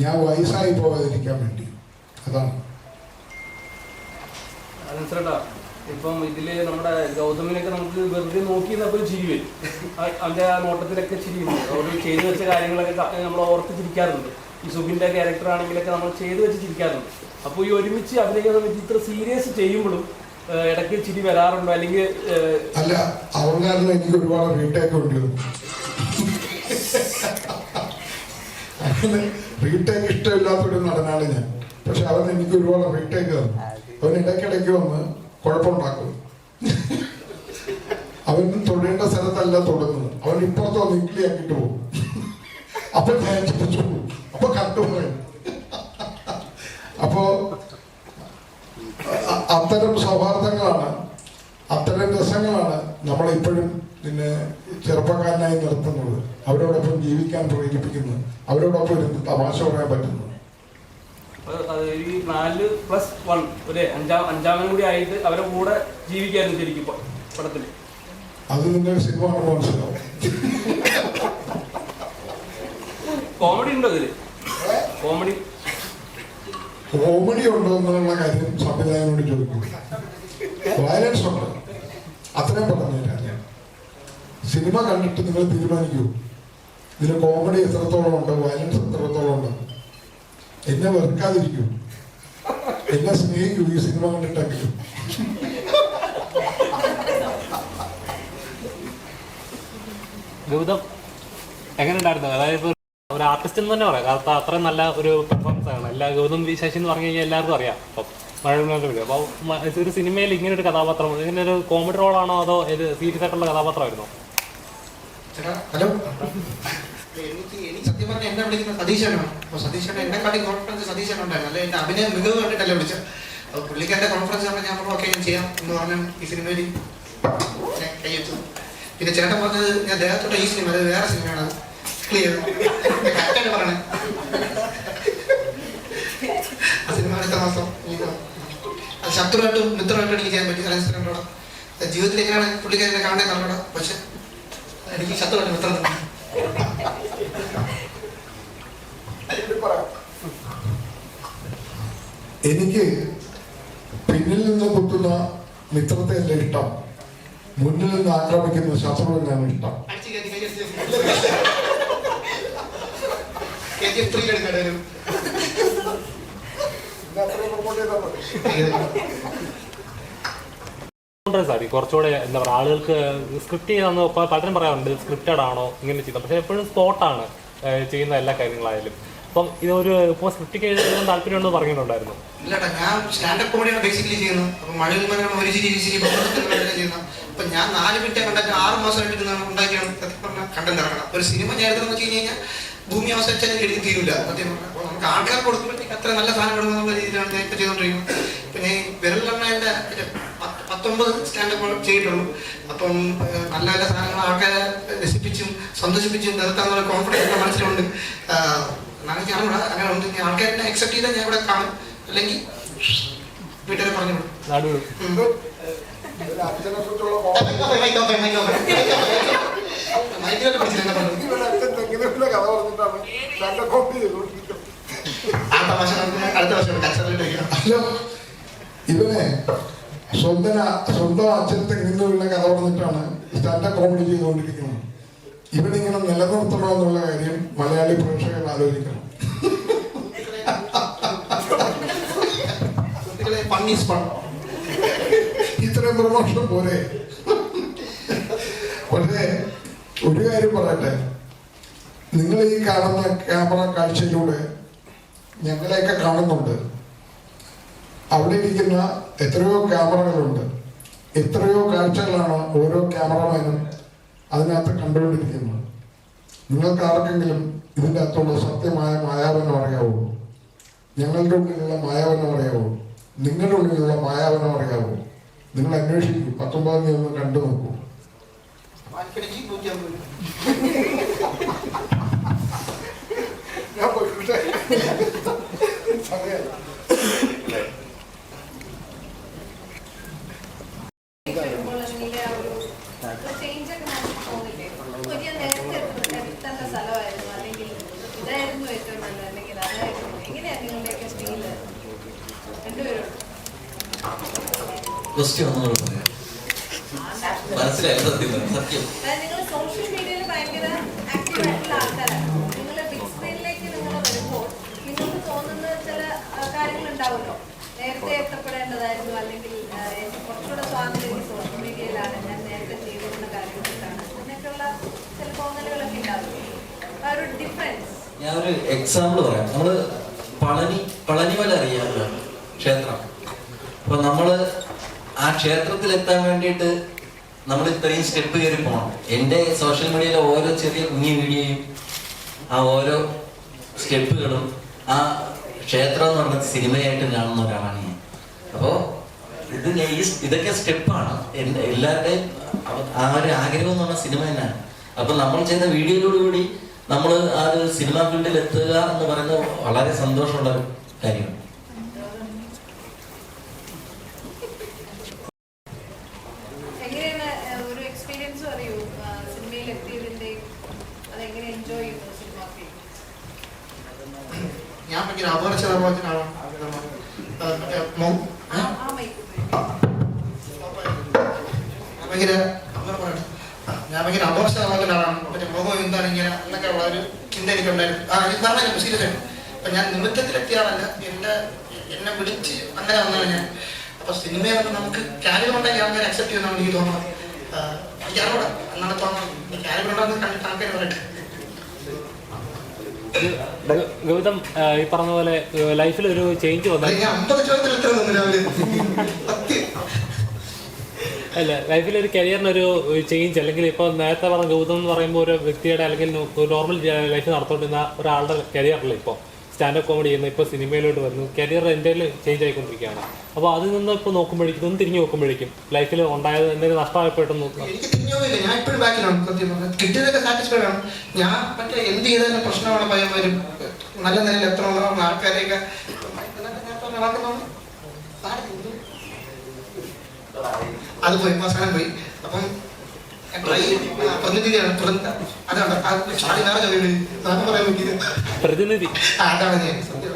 ഞാൻ വയസ്സായി പോകാതിരിക്കാൻ വേണ്ടി. അതാണ്. ഇപ്പം ഇതില് നമ്മുടെ ഗൗതമിനൊക്കെ നമുക്ക് വെറുതെ നോക്കി അപ്പോൾ ചിരി വരും. അവന്റെ ആ നോട്ടത്തിലൊക്കെ ചിരി വരും. അവർ ചെയ്തു വെച്ച കാര്യങ്ങളൊക്കെ നമ്മൾ ഓർത്ത് ചിരിക്കാറുണ്ട്. ഈ സുബിന്റെ ക്യാരക്ടർ ആണെങ്കിലൊക്കെ നമ്മൾ ചെയ്തു വെച്ച് ചിരിക്കാറുണ്ട്. അപ്പോൾ ഈ ഒരുമിച്ച് അഭിനയിക്കുന്ന സമയത്ത് ഇത്ര സീരിയസ് ചെയ്യുമ്പോഴും ഇടയ്ക്ക് ചിരി വരാറുണ്ടോ? അല്ലെങ്കിൽ അല്ല, അവർക്ക് എനിക്ക് ഒരുപാട് റീടേക്ക് വേണ്ടി വന്നു. അങ്ങനെ റീടേക്ക് ഇഷ്ടമില്ലാത്തൊരു നടനാണ് ഞാൻ. പക്ഷെ അവൻ എനിക്ക് ഒരുപാട് റീടേക്ക് തന്നു. അവൻ ഇടയ്ക്കിടയ്ക്ക് വന്ന് കുഴപ്പമുണ്ടാക്കും. അവൻ തൊടേണ്ട സ്ഥലത്തല്ല തൊടുന്നത്. അവൻ ഇപ്പുറത്ത് വന്ന് ഇഡ്ഡലിയാക്കിട്ട് പോകും. അപ്പൊ ഞാൻ ചിരിച്ചു പോകും. അപ്പൊ കണ്ടുപോയി. അപ്പോ അത്തരം സൗഹാർദ്ദങ്ങളാണ്, അത്തരം രസങ്ങളാണ് നമ്മളിപ്പോഴും പിന്നെ ചെറുപ്പക്കാരനായി നിർത്തുന്നത്. അവരോടൊപ്പം ജീവിക്കാൻ പ്രേരിപ്പിക്കുന്നത്, അവരോടൊപ്പം ഒരു തമാശ പറയാൻ പറ്റുന്നത്. ഈ 4+1 ഒരു അഞ്ചാമനും കൂടി ആയിട്ട് അവരെ കൂടെ ജീവിക്കാനും ശരിക്കും പടത്തില്. അത് നിന്റെ സിനിമ മനസ്സിലാവും. കോമഡി ഉണ്ടോ ഇതില്? കോമഡി ഉണ്ടോ എന്നുള്ള കാര്യം സംവിധായകനോട് ചോദിക്കും. വയലൻസ് ഉണ്ട്, അത്രയും പറഞ്ഞുതരാം ഞാൻ. സിനിമ കണ്ടിട്ട് നിങ്ങൾ തീരുമാനിക്കൂ ഇതിന് കോമഡി എത്രത്തോളം ഉണ്ട്, വയലൻസ് എത്രത്തോളം ഉണ്ട്. എന്നെ വെറുക്കാതിരിക്കൂ, എന്നെ സ്നേഹിക്കൂ ഈ സിനിമ കണ്ടിട്ടെങ്കിലും. ഗൗതം എങ്ങനെ ഉണ്ടായിരുന്നു? അതായത് ഒരു ആർട്ടിസ്റ്റ് എന്ന് തന്നെ പറയാം. കാരണം അത്രയും നല്ല ഒരു പെർഫോമൻസ് ആണ്. എല്ലാ ഗൗതം ശശി എന്ന് പറഞ്ഞു കഴിഞ്ഞാൽ എല്ലാവർക്കും അറിയാം. അപ്പം അപ്പോൾ ഒരു സിനിമയിൽ ഇങ്ങനെ ഒരു കഥാപാത്രം, ഇങ്ങനെ ഒരു കോമഡി റോളാണോ അതോ ഇത് സീരിയസ് ആയിട്ടുള്ള കഥാപാത്രമായിരുന്നോ? ഹലോ, എനിക്ക് സത്യം പറഞ്ഞാൽ എന്നെ വിളിക്കുന്ന സതീശനാണ്. അപ്പോൾ സതീശൻ എന്നെക്കാട്ടി കോൺഫിഡൻസ് സതീശനുണ്ടായിരുന്നു. അല്ലെ എൻ്റെ അഭിനയം മികവ് കണ്ടിട്ടല്ല വിളിച്ചത്. അപ്പോൾ പുള്ളിക്കാരുടെ കോൺഫിഡൻസ് പറഞ്ഞാൽ ഞാൻ ഓക്കെ ഞാൻ ചെയ്യാം എന്ന് പറഞ്ഞു ഈ സിനിമയിൽ ഞാൻ കൈവച്ചു. പിന്നെ ചേട്ടൻ പറഞ്ഞത് ഞാൻ ദേഹത്തോട്ട് ഈ സിനിമ, അത് വേറെ സിനിമയാണ്, ക്ലിയർ കറക്റ്റായിട്ട് പറയണേ. ആ സിനിമ അടുത്ത മാസം അത് ശത്രുവായിട്ടും മിത്രമായിട്ടും എനിക്ക് ചെയ്യാൻ പറ്റി. സലൻസിനോട് ജീവിതത്തിൽ എങ്ങനെയാണ് പുള്ളിക്കാരനെ കാണാൻ നല്ലോണം. പക്ഷെ എനിക്ക് ശത്രുവായിട്ട് മിത്രം തന്നെ. എനിക്ക് പിന്നിൽ നിന്ന് കുത്തുന്ന മിത്രത്തെ അല്ല ഇഷ്ടം, മുന്നിൽ നിന്ന് ആക്രമിക്കുന്ന ശത്രുവിനാണ് ഇഷ്ടം. സാരി കുറച്ചുകൂടെ എന്താ പറയുക, ആളുകൾക്ക് സ്ക്രിപ്റ്റ് ചെയ്താന്ന് പലരും പറയാറുണ്ട് സ്ക്രിപ്റ്റഡ് ആണോ ഇങ്ങനെ ചെയ്തത്, പക്ഷേ എപ്പോഴും സ്പോട്ടാണ് ചെയ്യുന്ന എല്ലാ കാര്യങ്ങളായാലും. അപ്പം ഇതൊരു ഇപ്പോൾ സ്ക്രിപ്റ്റ് എഴുതാൻ താല്പര്യമുണ്ടെന്ന് പറഞ്ഞിട്ടുണ്ടായിരുന്നു. ഇല്ലട്ടാ, ഞാൻ സ്റ്റാൻഡപ്പ് കോമഡിയാണ് ബേസിക്കലി ചെയ്യുന്നത്. അപ്പം മഴയിൽ മനോരമ ഒരു ചിരി ചെയ്യുന്നത്. അപ്പം ഞാൻ 4 മിനിറ്റ് കണ്ടിട്ട് 6 മാസമായിട്ട് ഉണ്ടാക്കിയാണ് സത്യം പറഞ്ഞാൽ കണ്ടന്റ് ഇറക്കണം. ഒരു സിനിമ ചെയ്തെന്ന് വെച്ച് കഴിഞ്ഞാൽ ഭൂമി അവസാനിച്ചാൽ എഴുതി തീരില്ല സത്യം പറഞ്ഞാൽ. അപ്പോൾ നമുക്ക് ആൾക്കാർ കൊടുക്കുമ്പോഴത്തേക്ക് അത്ര നല്ല സാധനം കൊടുക്കുന്ന രീതിയിലാണ് ഞാൻ ഇപ്പോൾ ചെയ്തുകൊണ്ടിരിക്കുന്നത്. പിന്നെ വിരലിലെണ്ണ എൻ്റെ 19 സ്റ്റാൻഡപ്പ് ചെയ്തിട്ടുള്ളൂ. അപ്പം നല്ല നല്ല സാധനങ്ങൾ ആൾക്കാരെ രസിപ്പിച്ചും സന്തോഷിപ്പിച്ചും നിർത്താന്നുള്ള കോൺഫിഡൻസ് എൻ്റെ മനസ്സിലുണ്ട്. ഞാനിവിടെ അങ്ങനെ ഉണ്ട്. ആൾക്കാരെ അക്സെപ്റ്റ് ചെയ്താൽ ഞാൻ ഇവിടെ കാണും, അല്ലെങ്കിൽ വീട്ടുകാരെ പറഞ്ഞു വിടും. ഇവനെ സ്വന്തം അച്ഛൻ തെങ്ങിനുള്ള കഥ പറഞ്ഞിട്ടാണ് സ്റ്റാൻഡപ്പ് കോമഡി ചെയ്തുകൊണ്ടിരിക്കുന്നത്. ഇവനിങ്ങനെ നിലനിർത്തണോ എന്നുള്ള കാര്യം മലയാളി പ്രേക്ഷകർ ആലോചിക്കണം. ഇത്രയും പ്രമോഷൻ പോലെ. പക്ഷേ ഒരു കാര്യം പറയട്ടെ, നിങ്ങൾ ഈ കാണുന്ന ക്യാമറ കാഴ്ചയിലൂടെ ഞങ്ങളെയൊക്കെ കാണുന്നുണ്ട്. അവിടെ ഇരിക്കുന്ന എത്രയോ ക്യാമറകളുണ്ട്, എത്രയോ കാഴ്ചകളാണ് ഓരോ ക്യാമറമാനും അതിനകത്ത് കണ്ടുകൊണ്ടിരിക്കുന്നത്. നിങ്ങൾക്ക് ആർക്കെങ്കിലും ഇതിൻ്റെ അകത്തുള്ള സത്യമായ മായാവനം അറിയാവൂ? ഞങ്ങളുടെ ഉള്ളിലുള്ള മായാവനം അറിയാവൂ? നിങ്ങളുടെ ഉള്ളിലുള്ള മായാവനം അറിയാവൂ? നിങ്ങൾ അന്വേഷിക്കൂ. 19 തീയതി ഒന്ന് കണ്ടു നോക്കൂ. മനസ്സിലായി. സത്യം സത്യം നിങ്ങൾ സോഷ്യൽ മീഡിയയിൽ ഭയങ്കര ആക്റ്റീവ് ആയിട്ടുള്ള ആൾക്കാരാണ്. നിങ്ങൾ ബിഗ് സ്ക്രീനിലേക്ക് നിങ്ങൾ വരുമ്പോൾ നിങ്ങൾക്ക് തോന്നുന്ന ചില കാര്യങ്ങൾ ഉണ്ടാവുമല്ലോ. നേരത്തെ എത്തപ്പെടേണ്ടതായിരുന്നു, അല്ലെങ്കിൽ കുറച്ചുകൂടെ സ്വാതന്ത്ര്യം സോഷ്യൽ മീഡിയയിലാണ് ഞാൻ നേരത്തെ ചെയ്തിരുന്ന കാര്യങ്ങൾക്കാണ്, അങ്ങനെയൊക്കെയുള്ള ചില തോന്നലുകളൊക്കെ ഉണ്ടാവും. ആ ഒരു ഡിഫറൻസ് ഞാനൊരു എക്സാമ്പിൾ പറയാം. നമ്മള് പളനിമല അറിയാമല്ലോ, ക്ഷേത്രം. അപ്പൊ നമ്മള് ആ ക്ഷേത്രത്തിൽ എത്താൻ വേണ്ടിയിട്ട് നമ്മൾ ഇത്രയും സ്റ്റെപ്പ് കയറി പോകണം. എൻ്റെ സോഷ്യൽ മീഡിയയിലെ ഓരോ ചെറിയ കുഞ്ഞു വീഡിയോയും ആ ഓരോ സ്റ്റെപ്പുകളും ആ ക്ഷേത്രം എന്ന് പറഞ്ഞ സിനിമയായിട്ട് കാണുന്ന ഒരാളാണ് ഞാൻ. അപ്പോൾ ഇതൊക്കെ സ്റ്റെപ്പാണ്. എല്ലാവരുടെയും ആ ഒരു ആഗ്രഹം എന്ന് പറഞ്ഞ സിനിമ തന്നെയാണ്. അപ്പൊ നമ്മൾ ചെയ്ത വീഡിയോയിലൂടെ നമ്മൾ ആ ഒരു സിനിമ ഫീൽഡിൽ എത്തുക എന്ന് പറയുന്നത് വളരെ സന്തോഷമുള്ള ഒരു കാര്യമാണ്. ഞാൻ ഭയങ്കര അപകട അപകർഷമാകുന്ന മറ്റേ മുഖം എന്താണ് ഇങ്ങനെ എന്നൊക്കെ ഉള്ള ഒരു ചിന്ത എനിക്കുണ്ടായിരുന്നു. സീരിയസായിട്ട് അപ്പൊ ഞാൻ നിമിത്തത്തിലെത്തിയ ആളല്ല, എന്നെ വിളിച്ച് അങ്ങനെ വന്നാണ് ഞാൻ. അപ്പൊ സിനിമയെ വന്ന് നമുക്ക് ക്യാരിയർ ഉണ്ടെങ്കിൽ ആൾക്കാർ അക്സെപ്റ്റ് ചെയ്യുന്നതാണ് എനിക്ക് തോന്നുന്നത്. എനിക്ക് അറിയൂടാ എന്നാണ് തോന്നുന്നത്. ക്യാരിയർ ഉണ്ടെന്ന് കണ്ടിട്ട് ആൾക്കാർ പറയട്ടെ. ഗൗതം, ഈ പറഞ്ഞ പോലെ ലൈഫിൽ ഒരു ചേഞ്ച് വന്നു. അല്ല, ലൈഫിൽ ഒരു കരിയറിനൊരു ചേഞ്ച്, അല്ലെങ്കിൽ ഇപ്പോൾ നേരത്തെ പറഞ്ഞ ഗൗതം എന്ന് പറയുമ്പോൾ ഒരു വ്യക്തിയുടെ അല്ലെങ്കിൽ നോർമൽ ലൈഫ് നടത്തുകൊണ്ടിരുന്ന ഒരാളുടെ കരിയറിൽ ഇപ്പോൾ സ്റ്റാൻഡപ്പ് കോമഡി ചെയ്യുന്ന ഇപ്പോൾ സിനിമയിലോട്ട് വരുന്നു, കരിയർ എന്തെങ്കിലും ചേഞ്ച് ആയിക്കൊണ്ടിരിക്കുകയാണ്. അപ്പോൾ അതിൽ നിന്ന് ഇപ്പോൾ നോക്കുമ്പോഴേക്കും ഒന്ന് തിരിഞ്ഞു നോക്കുമ്പോഴേക്കും ലൈഫിൽ ഉണ്ടായത് എന്തെങ്കിലും നഷ്ടമായിപ്പോയിട്ടും നോക്കുക. എനിക്ക് തിരിഞ്ഞോന്നില്ല, ഞാൻ ഇപ്പോഴും ബാക്കിലാണ്. സത്യം പറഞ്ഞാൽ കിട്ടിയതൊക്കെ സാറ്റിസ്ഫൈഡ് ആണ്. ഞാൻ മറ്റേ എന്ത് ചെയ്താലും പ്രശ്നമാണ്, ഭയം വരും, നല്ല നിലയിൽ എത്ര ആൾക്കാരെയൊക്കെ അത് പോയി അവസാനം പോയി. അപ്പം പ്രതിനിധിയാണ് അതാണ് വേറെ ചോദ്യം പറയാൻ നോക്കിയത്. പ്രതിനിധി അതാണ് ഞാൻ സത്യം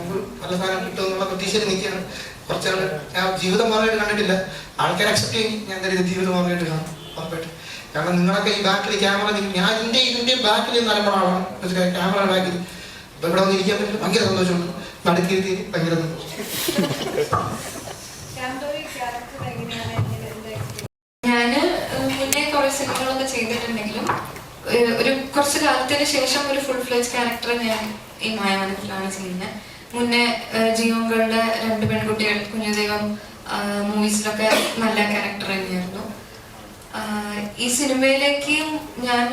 മുമ്പ് നല്ല സാധനം കിട്ടുമെന്നുള്ള പ്രതീക്ഷയിൽ നിൽക്കുകയാണ്. കുറച്ചാൾ ഞാൻ ജീവിതം മാറിയിട്ട് കണ്ടിട്ടില്ല. ആൾക്കാരെ അക്സെപ്റ്റ് ചെയ്യും, ഞാൻ കരുതി ജീവിതം മാറിയിട്ട് കാണും ഉറപ്പായിട്ട്. കാരണം നിങ്ങളൊക്കെ ഈ ബാക്കിൽ ക്യാമറ ഞാൻ ഇതിൻ്റെ ബാക്കിൽ നിലപാടാണ് മനസ്സിലായി, ക്യാമറ ബാക്കിൽ. അപ്പൊ ഇവിടെ വന്ന് ഇരിക്കാൻ പറ്റില്ല, ഭയങ്കര സന്തോഷമുണ്ട്. നടുക്കിരുത്തി ഭയങ്കര ഞാന് മുന്നേ കുറെ സിനിമകളൊക്കെ ചെയ്തിട്ടുണ്ടെങ്കിലും ഒരു കുറച്ച് കാലത്തിന് ശേഷം ഒരു ഫുൾ ഫ്ലെജ് ക്യാരക്ടർ ഞാൻ ഈ മായാവനത്തിലാണ് ചെയ്യുന്നത്. മുന്നേ ജിയോകളുടെ 2 പെൺകുട്ടികൾ കുഞ്ഞുദൈവം മൂവീസിലൊക്കെ നല്ല ക്യാരക്ടർ തന്നെയായിരുന്നു. ഈ സിനിമയിലേക്കും ഞാൻ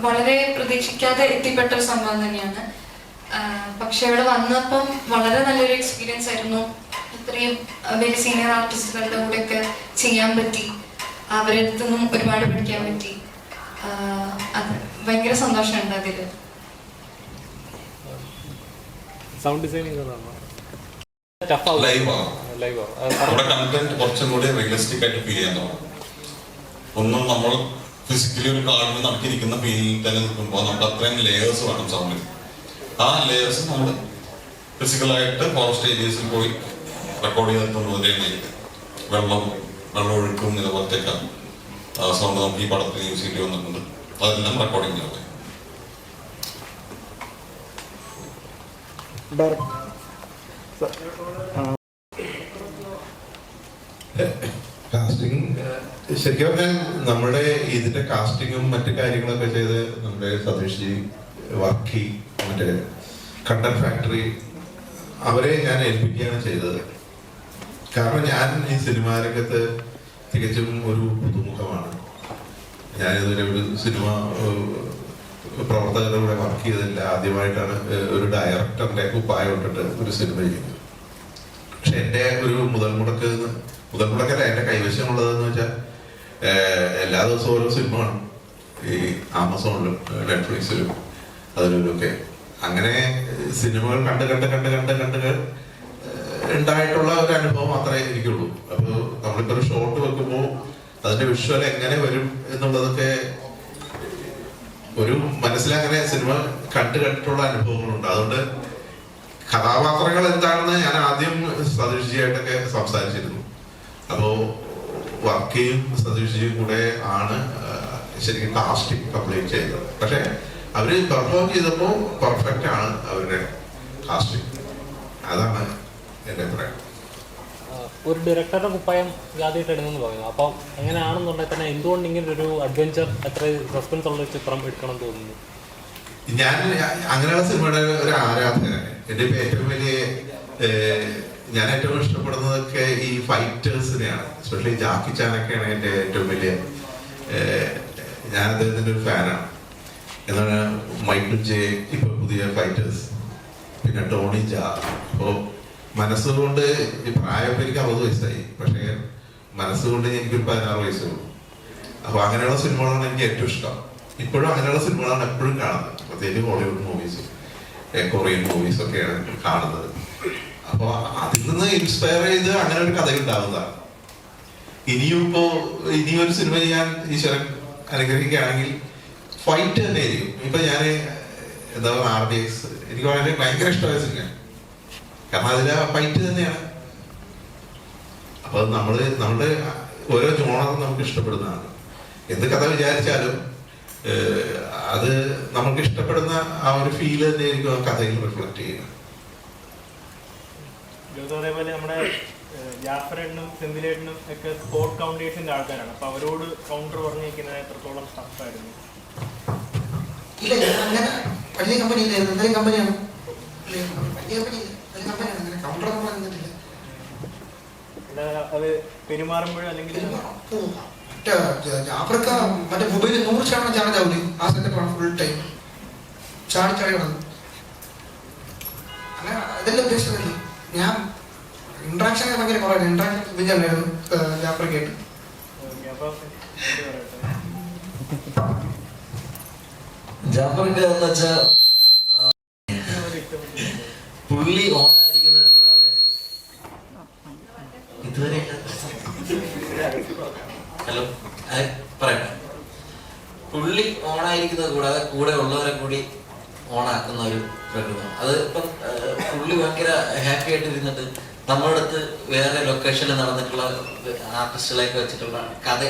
വളരെ പ്രതീക്ഷിക്കാതെ എത്തിപ്പെട്ട ഒരു സംഭവം തന്നെയാണ്. പക്ഷെ ഇവിടെ വന്നപ്പം വളരെ നല്ലൊരു എക്സ്പീരിയൻസ് ആയിരുന്നു. ഇത്രയും വലിയ സീനിയർ ആർട്ടിസ്റ്റുകളുടെ കൂടെയൊക്കെ ചെയ്യാൻ പറ്റി, അവരുടെ അടുത്തൊന്നും ഒരുപാട് പഠിക്കാൻ പറ്റി. അത് ഭയങ്കര സന്തോഷമുണ്ട് അതില്. സൗണ്ട് ഡിസൈനിങ് നമ്മുടെ കണ്ടന്റ് കുറച്ചും കൂടി റിയലിസ്റ്റിക് ആയിട്ട് ഫീൽ ചെയ്യാൻ തുടങ്ങും. ഒന്നും നമ്മൾ ഫിസിക്കലി ഒരു കാർഡിൽ നടക്കിയിരിക്കുന്ന ഫീലിൽ തന്നെ നിൽക്കുമ്പോൾ നമുക്ക് അത്രയും ലേയേഴ്സ് വേണം സൗണ്ടിൽ. ആ ലേയേഴ്സ് നമ്മൾ ഫിസിക്കലായിട്ട് ഫോറസ്റ്റ് ഏരിയസിൽ പോയി റെക്കോർഡ് ചെയ്തിട്ടുള്ളതിലേക്ക് വെള്ളം ഒഴുക്കും ഇതുപോലത്തേക്ക് സൗണ്ട് നമുക്ക് ഈ പടത്തിൽ യൂസ് ചെയ്യേണ്ടി വന്നിട്ടുണ്ട്. അതെല്ലാം റെക്കോർഡിംഗ് ചെയ്യട്ടെ. കാസ്റ്റിംഗ് ശരിക്കും പറഞ്ഞാൽ നമ്മുടെ ഇതിന്റെ കാസ്റ്റിങ്ങും മറ്റു കാര്യങ്ങളൊക്കെ ചെയ്ത് നമ്മുടെ സതീഷ് വർക്കി മറ്റേ കണ്ടന്റ് ഫാക്ടറി അവരെ ഞാൻ ഏൽപ്പിക്കുകയാണ് ചെയ്തത്. കാരണം ഞാൻ ഈ സിനിമാ രംഗത്ത് തികച്ചും ഒരു പുതുമുഖമാണ്. ഞാനിതുവരെ ഒരു സിനിമ പ്രവർത്തകരുടെ കൂടെ വർക്ക് ചെയ്തില്ല. ആദ്യമായിട്ടാണ് ഒരു ഡയറക്ടറിന്റെ കുപ്പായം ഇട്ടിട്ട് ഒരു സിനിമ ചെയ്യുന്നത്. പക്ഷെ എൻ്റെ ഒരു മുതൽമുടക്കല്ല എൻ്റെ കൈവശമുള്ളതെന്ന് വെച്ചാൽ എല്ലാ ദിവസവും ഓരോ സിനിമ കാണും. ഈ ആമസോണിലും നെറ്റ്ഫ്ലിക്സിലും അതിലൊക്കെ അങ്ങനെ സിനിമകൾ കണ്ട് ഉണ്ടായിട്ടുള്ള ഒരു അനുഭവം മാത്രമേ എനിക്കുള്ളൂ. അപ്പോൾ നമ്മളിപ്പോൾ ഒരു ഷോട്ട് വെക്കുമ്പോൾ അതിന്റെ വിഷ്വൽ എങ്ങനെ വരും എന്നുള്ളതൊക്കെ ഒരു മനസ്സിലങ്ങനെ സിനിമ കണ്ടിട്ടുള്ള അനുഭവങ്ങളുണ്ട്. അതുകൊണ്ട് കഥാപാത്രങ്ങൾ എന്താണെന്ന് ഞാൻ ആദ്യം സതീഷ്ജിയായിട്ടൊക്കെ സംസാരിച്ചിരുന്നു. അപ്പോൾ വർക്കിയും സതീഷ്ജിയും കൂടെ ആണ് ശരിക്കും കാസ്റ്റിംഗ് കംപ്ലീറ്റ് ചെയ്തത്. പക്ഷെ അവര് പെർഫോം ചെയ്തപ്പോൾ പെർഫെക്റ്റ് ആണ് അവരുടെ കാസ്റ്റിംഗ്. അതാണ് എൻ്റെ അഭിപ്രായം. ഒരു ഡയറക്ടറുടെ കുപ്പായം ആദ്യമായിട്ട് ഇടുന്നെന്ന് പറയുന്നു. അപ്പം അങ്ങനെയാണെന്നുണ്ടെങ്കിൽ തന്നെ എന്തുകൊണ്ട് ഇങ്ങനെ ഒരു അഡ്വഞ്ചർ അത്ര സസ്പെൻസ് ഉള്ള ചിത്രം എടുക്കണം എന്ന് തോന്നുന്നു? ഞാൻ അങ്ങനെയുള്ള സിനിമയുടെ ഒരു ആരാധകനാണ്. എൻ്റെ ഏറ്റവും വലിയ ഞാൻ ഏറ്റവും ഇഷ്ടപ്പെടുന്നതൊക്കെ ഈ ഫൈറ്റേഴ്സിനെയാണ്. എസ്പെഷ്യലി ജാക്കി ചാനൊക്കെയാണ് എൻ്റെ ഏറ്റവും വലിയ ഞാൻ അദ്ദേഹത്തിൻ്റെ ഒരു ഫാനാണ്. എന്താണ് മൈക്കിൾ ജെ, ഇപ്പൊ പുതിയ ഫൈറ്റേഴ്സ്, പിന്നെ ടോണി ജാ. അപ്പോൾ മനസ്സുകൊണ്ട് ഈ പ്രായം എനിക്ക് 60 വയസ്സായി, പക്ഷേ മനസ്സുകൊണ്ട് എനിക്കൊരു 16 വയസ്സുള്ളൂ. അപ്പൊ അങ്ങനെയുള്ള സിനിമകളാണ് എനിക്ക് ഏറ്റവും ഇഷ്ടം. ഇപ്പോഴും അങ്ങനെയുള്ള സിനിമകളാണ് എപ്പോഴും കാണുന്നത്. പ്രത്യേകിച്ച് ഹോളിവുഡ് മൂവീസ്, കൊറിയൻ മൂവീസ് ഒക്കെയാണ് കാണുന്നത്. അപ്പൊ അതിൽ നിന്ന് ഇൻസ്പയർ ചെയ്ത് അങ്ങനെ ഒരു കഥ ഉണ്ടാവുന്നതാണ്. ഇനിയൊരു സിനിമ ചെയ്യാൻ ഈശ്വരൻ അനുഗ്രഹിക്കുകയാണെങ്കിൽ ഫൈറ്റ് തന്നെ ആയിരിക്കും. ഇപ്പൊ ഞാൻ എന്താ പറയുക, RDX എനിക്ക് വളരെ ഭയങ്കര ഇഷ്ടമായ സിനിമ. കാരണം അതിലെ ഫൈറ്റ് തന്നെയാണ്. അപ്പൊ നമ്മുടെ ഓരോ ജോണറും നമുക്ക് ഇഷ്ടപ്പെടുന്നതാണ്. എന്ത് കഥ വിചാരിച്ചാലും അത് നമുക്ക് ഇഷ്ടപ്പെടുന്ന ആ ഒരു ഫീൽ തന്നെ ആയിരിക്കും ആ കഥയിൽ റിഫ്ലക്ട് ചെയ്യുന്നത്. അതേപോലെ നമ്മുടെ ജാഫറേട്ടനും സെന്തിലേട്ടനും ഒക്കെ സ്പോർട്ട് കൗണ്ടേഴ്സിന്റെ ആൾക്കാരാണ്. അപ്പൊ അവരോട് കൗണ്ടർ പറഞ്ഞിരിക്കുന്നത് എത്രത്തോളം ടഫായിരുന്നു? ഇല്ല, ഞാൻ അങ്ങനെ വലിയ കമ്പനിയിലായിരുന്നു. എന്തെങ്കിലും കമ്പനിയാണ്, കൗണ്ടർ പറഞ്ഞിട്ടില്ല. അത് പെരുമാറുമ്പോഴും അല്ലെങ്കിൽ ജാഫർക്ക മറ്റേ മൊബൈലിൽ 100% ചാർജ് ആവില്ല. ആ സെറ്റപ്പാണ് ഫുൾ ടൈം ചാടി കിടന്നു. അങ്ങനെ അതെല്ലാം ഉദ്ദേശിച്ചതല്ലേ. ഞാൻ ഇന്ററാക്ഷൻ ഭയങ്കര കുറവായിരുന്നു. ഇന്ററാക്ഷൻ വിജയമായിരുന്നു ജാഫർക്കായിട്ട്. ജാഫർക്ക് എന്ന് വെച്ചാൽ പുള്ളി ഓണായിരിക്കുന്നത് കൂടാതെ ഇതുവരെ ഹലോ പറയട്ടെ, പുള്ളി ഓണായിരിക്കുന്നത് കൂടാതെ കൂടെ ഉള്ളവരെ കൂടി ഓണാക്കുന്ന ഒരു പ്രകൃതം. അത് ഇപ്പം പുള്ളി ഭയങ്കര ഹാപ്പി ആയിട്ട് ഇരുന്നിട്ട് നമ്മുടെ അടുത്ത് വേറെ ലൊക്കേഷനിൽ നടന്നിട്ടുള്ള ആർട്ടിസ്റ്റുകളെയൊക്കെ വെച്ചിട്ടുള്ള കഥ,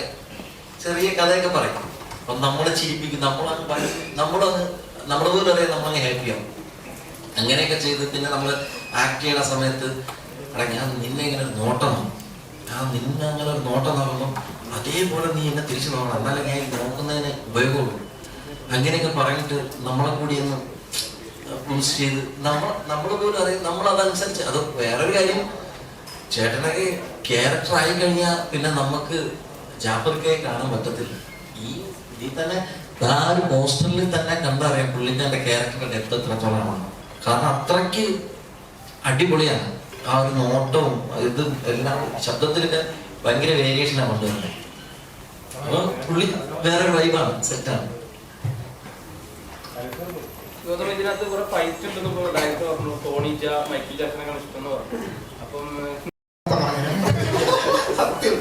ചെറിയ കഥയൊക്കെ പറയും. അപ്പം നമ്മളെ ചിരിപ്പിക്കും, നമ്മളെ പോലും അറിയാം നമ്മളങ്ങ് ഹാപ്പിയാവും. അങ്ങനെയൊക്കെ ചെയ്ത് പിന്നെ നമ്മൾ ആക്ട് ചെയ്യുന്ന സമയത്ത് എടാ ഞാൻ നിന്നെ ഇങ്ങനെ ഒരു നോട്ടം നോക്കും, നിന്നെ അങ്ങനെ ഒരു നോട്ടം നോക്കുമ്പോൾ അതേപോലെ നീ എന്നെ തിരിച്ചു നോക്കണം, എന്നാലും ഞാൻ നോക്കുന്നതിന് ഉപയോഗമുള്ളൂ. അങ്ങനെയൊക്കെ പറഞ്ഞിട്ട് നമ്മളെ കൂടി ഒന്ന് ബൂസ്റ്റ് ചെയ്ത് നമ്മൾ പോലും അറിയാം നമ്മളതനുസരിച്ച്. അത് വേറൊരു കാര്യം, ചേട്ടനൊക്കെ ക്യാരക്ടർ ആയി കഴിഞ്ഞാൽ പിന്നെ നമുക്ക് ജാഫർക്കെ കാണാൻ പറ്റത്തില്ല. ഇതിൽ തന്നെ ആ ഒരു പോസ്റ്ററിൽ തന്നെ കണ്ടറിയാം പുള്ളിക്കാരുടെ ക്യാരക്ടറിന്റെ ഡെപ്ത് എത്രത്തോളമാണ്. കാരണം അത്രയ്ക്ക് അടിപൊളിയാണ് ആ ഒരു നോട്ടവും ഇത് എല്ലാം. ശബ്ദത്തിലൊക്കെ ഭയങ്കര വേരിയേഷനാണ് കൊണ്ടുവരുന്നത്. അപ്പൊ പുള്ളി വേറൊരു വൈബാണ്, സെറ്റാണ്. ഇതിനകത്ത് കുറെ ഫൈറ്റ് ഉണ്ടെന്ന് ഡയറക്ടർ പറഞ്ഞു, ടോണിജ മൈക്കിൾ ജാക്സനൊക്കെ ഇഷ്ടം എന്ന് പറഞ്ഞു. അപ്പം സത്യം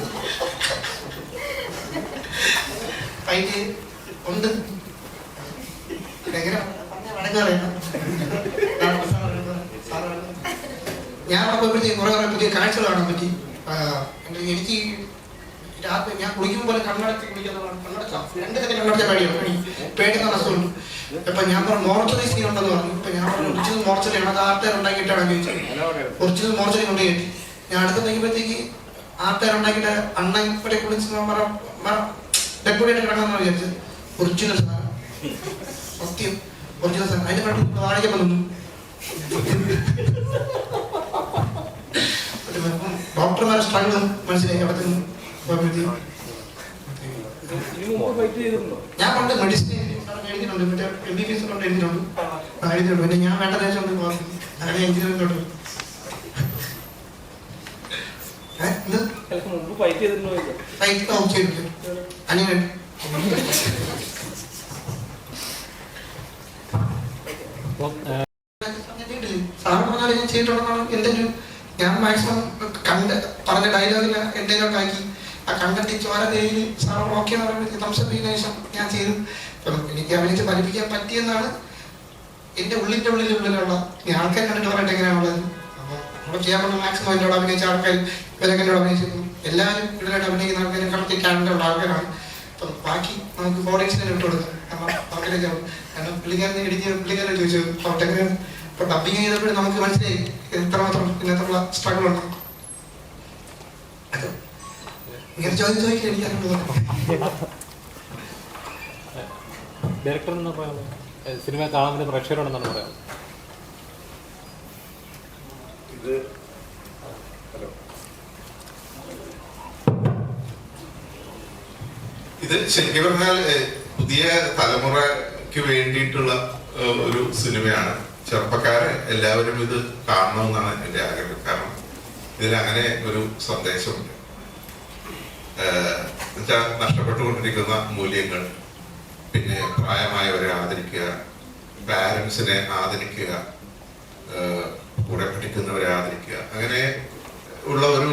ഫൈറ്റ് ഉണ്ട്. ഞാൻ പോയപ്പോഴത്തേക്ക് കുറെ പുതിയ കാഴ്ചകൾ കാണാൻ പറ്റി. എനിക്ക് രാത്രി ഞാൻ കുളിക്കുമ്പോൾ പോലെ കണ്ണടച്ച് കുളിക്കുന്നതാണ്. കണ്ണടച്ച പേടിക്കുന്ന അസുഖമുണ്ട്. ഇപ്പൊ ഞാൻ പറഞ്ഞു മോർച്ചറി സീൻ ഉണ്ടെന്ന് പറഞ്ഞു. ഇപ്പൊ ഞാൻ പറഞ്ഞു ഒറിജിനൽ മോർച്ചറിയാണ്, അത് ആർട്ടുകാർ ഉണ്ടാക്കിയിട്ടാണ് ചോദിച്ചത്. ഒറിജിനൽ മോർച്ചറി കൊണ്ട് കയറ്റി ഞാൻ അടുത്ത് നോക്കിയപ്പോഴത്തേക്ക് ആർട്ടുകാർ ഉണ്ടാക്കിയിട്ട് അണ്ണൻ ഇവിടെ കുളിച്ച് ഡെഡ്ബോഡിയായിട്ട് കിടക്കാമെന്ന് വിചാരിച്ചത്. ഒറിജിനൽ സാധനം, സത്യം ഒറിജിനൽ സാധനം. അതിന്റെ കണ്ടു വാണിജ്യം വന്നു. ഡോക്ടർമാരെ സ്ട്രഗിൾ മനസ്സിലായി. അവിടെ നിന്ന് ഞാൻ പണ്ട് മെഡിസിൻ എഴുതിയിട്ടുണ്ട്, മറ്റേ MBBS കൊണ്ട് എഴുതിയിട്ടുണ്ട്. പിന്നെ ഞാൻ വേണ്ട ദേശം കൊണ്ട് പോകും. അങ്ങനെ എഞ്ചിനീയറിംഗ് കൊണ്ട് അനിയൻ സാറ് പറഞ്ഞാൽ ഞാൻ ചെയ്തിട്ടുണ്ടെന്നാണ് എൻ്റെ ഒരു, ഞാൻ മാക്സിമം പറഞ്ഞ ഡയലോഗിന് എന്തെങ്കിലും ആക്കി ആ കണ്ടന്റ് ചോര തേയിൽ സാറ് ഓക്കെ എന്ന് പറയുമ്പോൾ സംശയത്തിന് ശേഷം ഞാൻ ചെയ്തു. എനിക്ക് അഭിനയിച്ച് പഠിപ്പിക്കാൻ പറ്റിയെന്നാണ് എൻ്റെ ഉള്ളിലുള്ള ആൾക്കാർ കണ്ടിട്ട് പറയട്ടെ എങ്ങനെയാണുള്ളത്. അപ്പോൾ നമ്മൾ ചെയ്യാൻ പറ്റുന്ന മാക്സിമം എന്നോട് അഭിനയിച്ച ആൾക്കാർ ഇവരൊക്കെ എന്നോട് അഭിനയിച്ചിരുന്നു. എല്ലാവരും ഇതിലായിട്ട് അഭിനയിക്കുന്ന ആൾക്കാരും കറക്റ്റ് ക്യാരക്ടറുള്ള ആൾക്കാരാണ്. അപ്പം ബാക്കി നമുക്ക് ഓഡിയൻസിനെ ഇട്ട് കൊടുക്കാം. അവർക്കിലേക്കാണ് കാരണം പുള്ളിക്കാരനെ ചോദിച്ചു അവിടെ ഇപ്പൊ ഡബിങ് ചെയ്തപ്പോഴും നമുക്ക് മനസ്സിലായി എത്രമാത്രം ഇന്നത്തുള്ള സ്ട്രഗിൾ ഉണ്ട്. ഇങ്ങനെ ചോദിക്കാൻ എനിക്കറിയുന്നത് ഡയറക്ടർ എന്ന് പറയാം, സിനിമ കാണാൻ വേണ്ടി പ്രേക്ഷകരോടെന്നാണ് പറയാം. ഇത് ശരിക്കും പറഞ്ഞാൽ പുതിയ തലമുറയ്ക്ക് വേണ്ടിയിട്ടുള്ള ഒരു സിനിമയാണ്. ചെറുപ്പക്കാരെ എല്ലാവരും ഇത് കാണണമെന്നാണ് എൻ്റെ ആഗ്രഹം. കാരണം ഇതിൽ അങ്ങനെ ഒരു സന്ദേശമുണ്ട്. എന്നുവെച്ചാൽ നഷ്ടപ്പെട്ടുകൊണ്ടിരിക്കുന്ന മൂല്യങ്ങൾ, പിന്നെ പ്രായമായവരെ ആദരിക്കുക, പാരൻസിനെ ആദരിക്കുക, കൂടെ പഠിക്കുന്നവരെ ആദരിക്കുക, അങ്ങനെ ഉള്ള ഒരു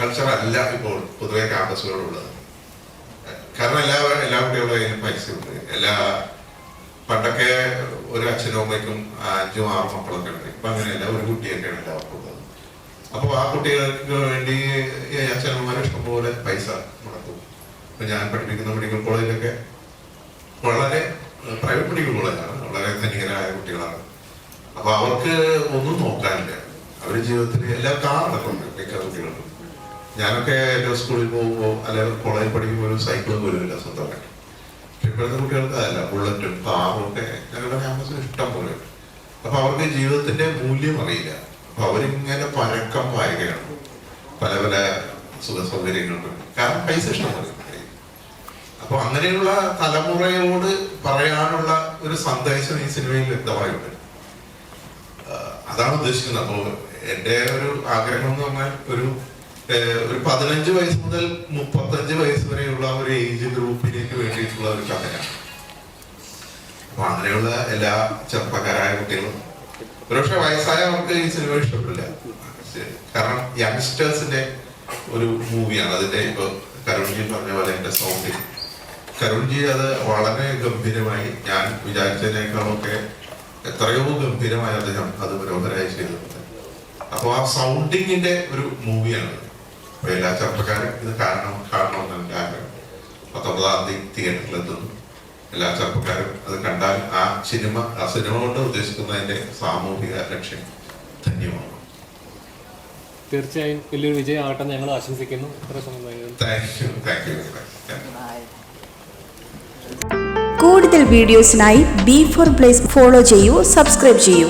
കൾച്ചർ അല്ല ഇപ്പോൾ പൊതുവെ ക്യാമ്പസുകളിലുള്ളത്. കാരണം എല്ലാ കുട്ടികളും അതിന് പൈസയുണ്ട്. പണ്ടൊക്കെ ഒരു അച്ഛനും അമ്മയ്ക്കും 5-6 മക്കളൊക്കെ ഉണ്ട്. ഇപ്പൊ അങ്ങനെയല്ല, ഒരു കുട്ടിയൊക്കെയാണ് എല്ലാവർക്കും ഉള്ളത്. അപ്പോൾ ആ കുട്ടികൾക്ക് വേണ്ടി അച്ഛനമ്മമാരെ ഇഷ്ടംപോലെ പൈസ മുടക്കും. ഇപ്പൊ ഞാൻ പഠിപ്പിക്കുന്ന മെഡിക്കൽ കോളേജിലൊക്കെ വളരെ പ്രൈവറ്റ് മെഡിക്കൽ കോളേജാണ്, വളരെ ധനികരായ കുട്ടികളാണ്. അപ്പൊ അവർക്ക് ഒന്നും നോക്കാനില്ല. അവരുടെ ജീവിതത്തിൽ എല്ലാ കാറടക്കമുണ്ട് മിക്ക കുട്ടികൾക്കും. ഞാനൊക്കെ എൻ്റെ സ്കൂളിൽ പോകുമ്പോൾ അല്ലെങ്കിൽ കോളേജിൽ പഠിക്കുമ്പോൾ ഒരു സൈക്കിൾ പോലും ഇല്ല സ്വന്തമായിട്ട്. ഇപ്പോഴത്തെ കുട്ടികൾക്ക് അതല്ല, ബുള്ളറ്റും കാറും ഒക്കെ ഞങ്ങളുടെ ക്യാമ്പസിൽ ഇഷ്ടം പോലെ. അപ്പൊ അവർക്ക് ജീവിതത്തിന്റെ മൂല്യം അറിയില്ല. അപ്പൊ അവരിങ്ങനെ പരക്കം പായുകയാണ് പല പല സുഖ സൗകര്യങ്ങളുണ്ട്. കാരണം പൈസ ഇഷ്ടം പോലെ. അപ്പൊ അങ്ങനെയുള്ള തലമുറയോട് പറയാനുള്ള ഒരു സന്ദേശം ഈ സിനിമയിൽ വ്യക്തമായിട്ടുണ്ട്. അതാണ് ഉദ്ദേശിക്കുന്നത്. അപ്പോൾ എൻ്റെ ഒരു ആഗ്രഹം എന്ന് പറഞ്ഞാൽ ഒരു 15 വയസ്സ് മുതൽ 35 വയസ്സ് വരെയുള്ള ഒരു ഏജ് ഗ്രൂപ്പിലേക്ക് വേണ്ടിയിട്ടുള്ള ഒരു കഥയാണ്. അപ്പൊ അങ്ങനെയുള്ള എല്ലാ ചെറുപ്പക്കാരായ കുട്ടികളും, ഒരുപക്ഷെ വയസ്സായവർക്ക് ഈ സിനിമ ഇഷ്ടപ്പെടില്ല. കാരണം യങ്സ്റ്റേഴ്സിന്റെ ഒരു മൂവിയാണ്. അതിന്റെ ഇപ്പൊ കരുൺജി പറഞ്ഞ പോലെ എന്റെ സൗണ്ടിങ് കരുൺജി അത് വളരെ ഗംഭീരമായി, ഞാൻ വിചാരിച്ചതിനേക്കാളൊക്കെ എത്രയോ ഗംഭീരമായി അദ്ദേഹം അത് മനോഹരമായി ചെയ്തിട്ടുണ്ട്. അപ്പോൾ ആ സൗണ്ടിങ്ങിന്റെ ഒരു മൂവിയാണ്. അപ്പൊ എല്ലാ ചെറുപ്പക്കാരും ഇത് കാണണമെന്ന് എൻ്റെ ആഗ്രഹം. 19-ാം തീയതി തിയേറ്ററിലെത്തുന്നു. എല്ലാ ചെറുപ്പക്കാരും അത് കണ്ടാൽ ആ സിനിമ കൊണ്ട് ഉദ്ദേശിക്കുന്നതിന്റെ സാമൂഹിക ലക്ഷ്യം ധന്യമാണ്. തീർച്ചയായും വലിയൊരു വിജയം ആകട്ടെ ഞങ്ങൾ ആശംസിക്കുന്നു. Thank you. കൂടുതൽ വീഡിയോസിനായി B4 Place ഫോളോ ചെയ്യൂ, സബ്സ്ക്രൈബ് ചെയ്യൂ.